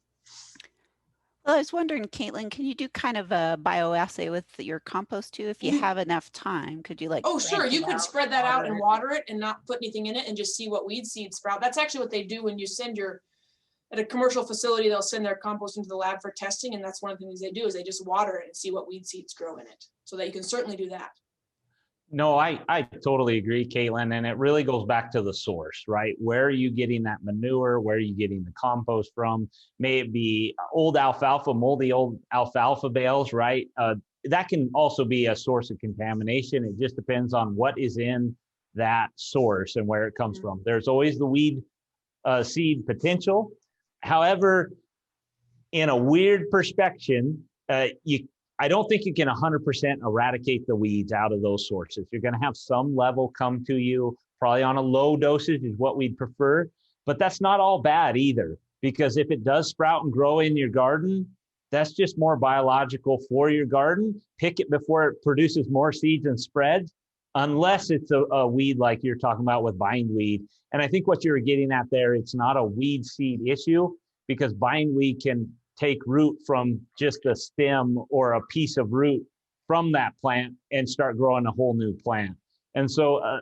Well, I was wondering, Caitlin, can you do kind of a bioassay with your compost too? If you have enough time, could you like? Oh, sure. branch You it could out, spread that out and it? water it and not put anything in it and just see what weed seeds sprout. That's actually what they do when you send at a commercial facility, they'll send their compost into the lab for testing. And that's one of the things they do is they just water it and see what weed seeds grow in it. So that you can certainly do that. No, I totally agree, Caitlin. And it really goes back to the source, right? Where are you getting that manure? Where are you getting the compost from? May it be old alfalfa, moldy old alfalfa bales, right? That can also be a source of contamination. It just depends on what is in that source and where it comes from. There's always the weed seed potential. However, in a weird perspective, I don't think you can 100% eradicate the weeds out of those sources. You're going to have some level come to you, probably on a low dosage is what we'd prefer, but that's not all bad either, because if it does sprout and grow in your garden, that's just more biological for your garden. Pick it before it produces more seeds and spreads, unless it's a weed like you're talking about with bindweed. And I think what you're getting at there, it's not a weed seed issue, because bindweed can take root from just a stem or a piece of root from that plant and start growing a whole new plant. And so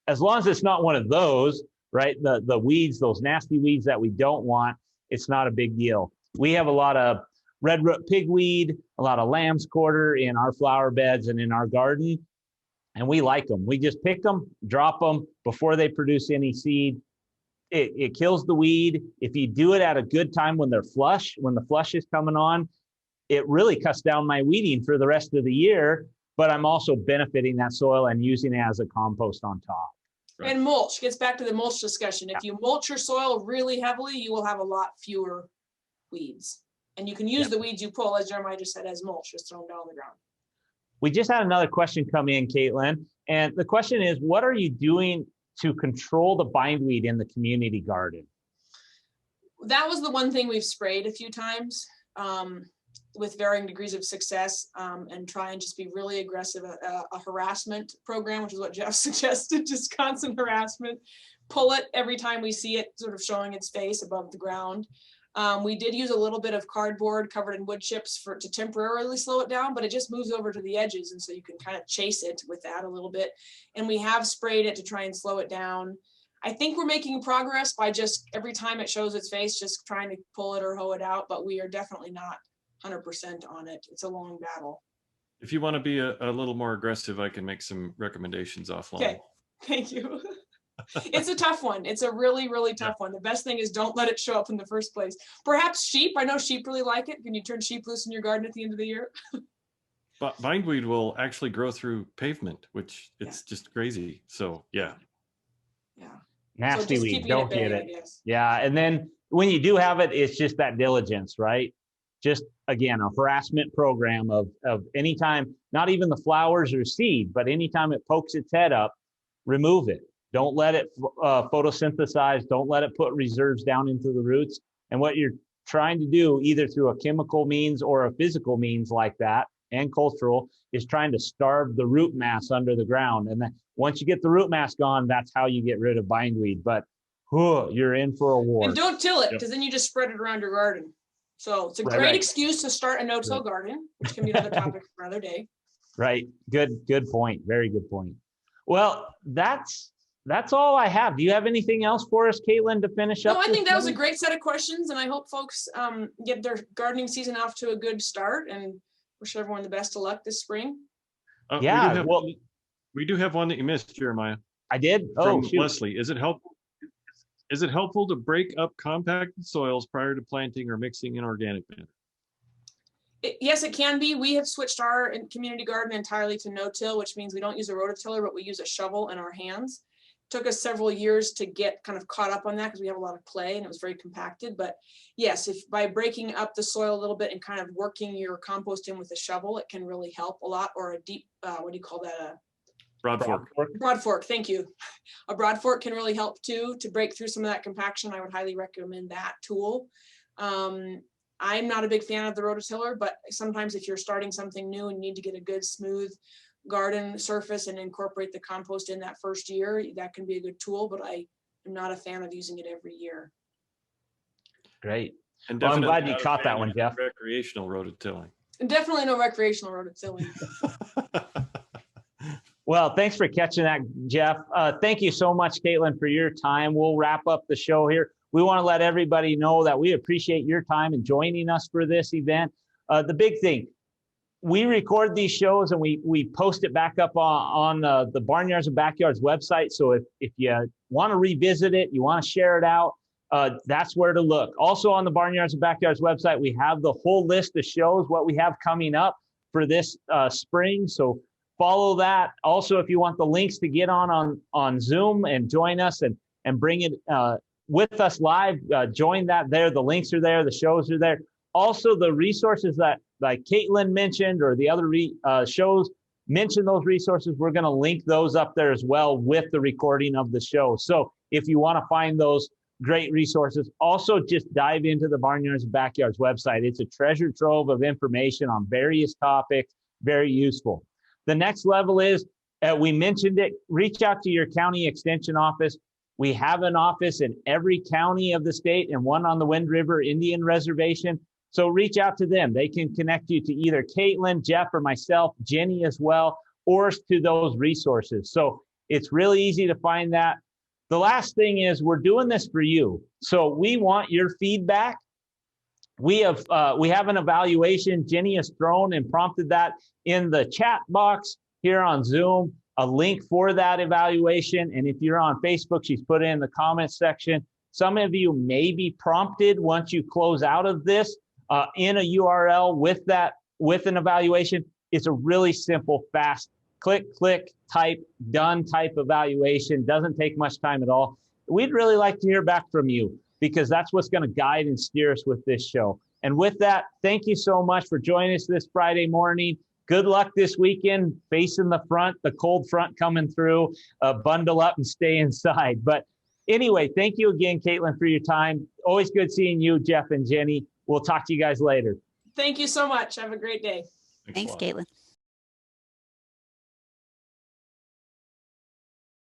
as long as it's not one of those, right, the weeds, those nasty weeds that we don't want, it's not a big deal. We have a lot of red root pigweed, a lot of lamb's quarter in our flower beds and in our garden, and we like them. We just pick them, drop them before they produce any seed. It kills the weed. If you do it at a good time when they're flush, when the flush is coming on, it really cuts down my weeding for the rest of the year, but I'm also benefiting that soil and using it as a compost on top. Right. And mulch gets back to the mulch discussion. If you mulch your soil really heavily, you will have a lot fewer weeds. And you can use the weeds you pull, as Jeremiah just said, as mulch, just throw them down on the ground. We just had another question come in, Caitlin. And the question is, what are you doing to control the bindweed in the community garden? That was the one thing we've sprayed a few times with varying degrees of success, and try and just be really aggressive. A harassment program, which is what Jeff suggested, just constant harassment. Pull it every time we see it sort of showing its face above the ground. We did use a little bit of cardboard covered in wood chips to temporarily slow it down, but it just moves over to the edges. And so you can kind of chase it with that a little bit. And we have sprayed it to try and slow it down. I think we're making progress by just every time it shows its face, just trying to pull it or hoe it out, but we are definitely not 100% on it. It's a long battle. If you want to be a little more aggressive, I can make some recommendations offline. Okay, thank you. It's a tough one. It's a really, really tough one. The best thing is don't let it show up in the first place. Perhaps sheep. I know sheep really like it. Can you turn sheep loose in your garden at the end of the year? bindweed will actually grow through pavement, which it's just crazy. So yeah. Yeah. Nasty just weed, keeping don't at bay, get I it. guess. Yeah, and then when you do have it, it's just that diligence, right? Just again, a harassment program of anytime, not even the flowers or seed, but anytime it pokes its head up, remove it. Don't let it photosynthesize. Don't let it put reserves down into the roots. And what you're trying to do, either through a chemical means or a physical means like that, and cultural, is trying to starve the root mass under the ground. And then once you get the root mass gone, that's how you get rid of bindweed. But you're in for a war. And don't till it, because then you just spread it around your garden. So it's a great excuse to start a no-till garden, which can be another topic for another day. Right. Good point. Very good point. Well, that's all I have. Do you have anything else for us, Caitlin, to finish up? No, I think that was a great set of questions, and I hope folks get their gardening season off to a good start, and wish everyone the best of luck this spring. Yeah. We do have one that you missed, Jeremiah. I did? From Leslie. Is it helpful to break up compacted soils prior to planting or mixing in organic matter? Yes, it can be. We have switched our community garden entirely to no-till, which means we don't use a rototiller, but we use a shovel in our hands. It took us several years to get kind of caught up on that because we have a lot of clay and it was very compacted. But yes, if by breaking up the soil a little bit and kind of working your compost in with a shovel, it can really help a lot. Or a deep, what do you call that? Broad fork. Broad fork, thank you. A broad fork can really help too, to break through some of that compaction. I would highly recommend that tool. I'm not a big fan of the rototiller, but sometimes if you're starting something new and you need to get a good smooth garden surface and incorporate the compost in that first year, that can be a good tool, but I am not a fan of using it every year. Great. And well, I'm glad you caught that one, Jeff. Recreational rototilling. Definitely no recreational rototilling. Well, thanks for catching that, Jeff. Thank you so much, Caitlin, for your time. We'll wrap up the show here. We want to let everybody know that we appreciate your time and joining us for this event. The big thing, we record these shows and we post it back up on the Barnyards and Backyards website. So if you want to revisit it, you want to share it out, that's where to look. Also on the Barnyards and Backyards website, we have the whole list of shows, what we have coming up for this spring. So follow that. Also, if you want the links to get on Zoom and join us and bring it with us live, join that there. The links are there. The shows are there. Also, the resources that like Caitlin mentioned or the other shows, mention those resources. We're going to link those up there as well with the recording of the show. So if you want to find those great resources, also just dive into the Barnyards and Backyards website. It's a treasure trove of information on various topics, very useful. The next level is, we mentioned it, reach out to your county extension office. We have an office in every county of the state and one on the Wind River Indian Reservation. So reach out to them. They can connect you to either Caitlin, Jeff, or myself, Jenny as well, or to those resources. So it's really easy to find that. The last thing is we're doing this for you. So we want your feedback. We have an evaluation. Jenny has thrown and prompted that in the chat box here on Zoom, a link for that evaluation. And if you're on Facebook, she's put it in the comments section. Some of you may be prompted once you close out of this in a URL with an evaluation. It's a really simple, fast, click, type, done type evaluation. Doesn't take much time at all. We'd really like to hear back from you, because that's what's going to guide and steer us with this show. And with that, thank you so much for joining us this Friday morning. Good luck this weekend, facing the front, the cold front coming through. Bundle up and stay inside. But anyway, thank you again, Caitlin, for your time. Always good seeing you, Jeff and Jenny. We'll talk to you guys later. Thank you so much. Have a great day. Thanks, Caitlin.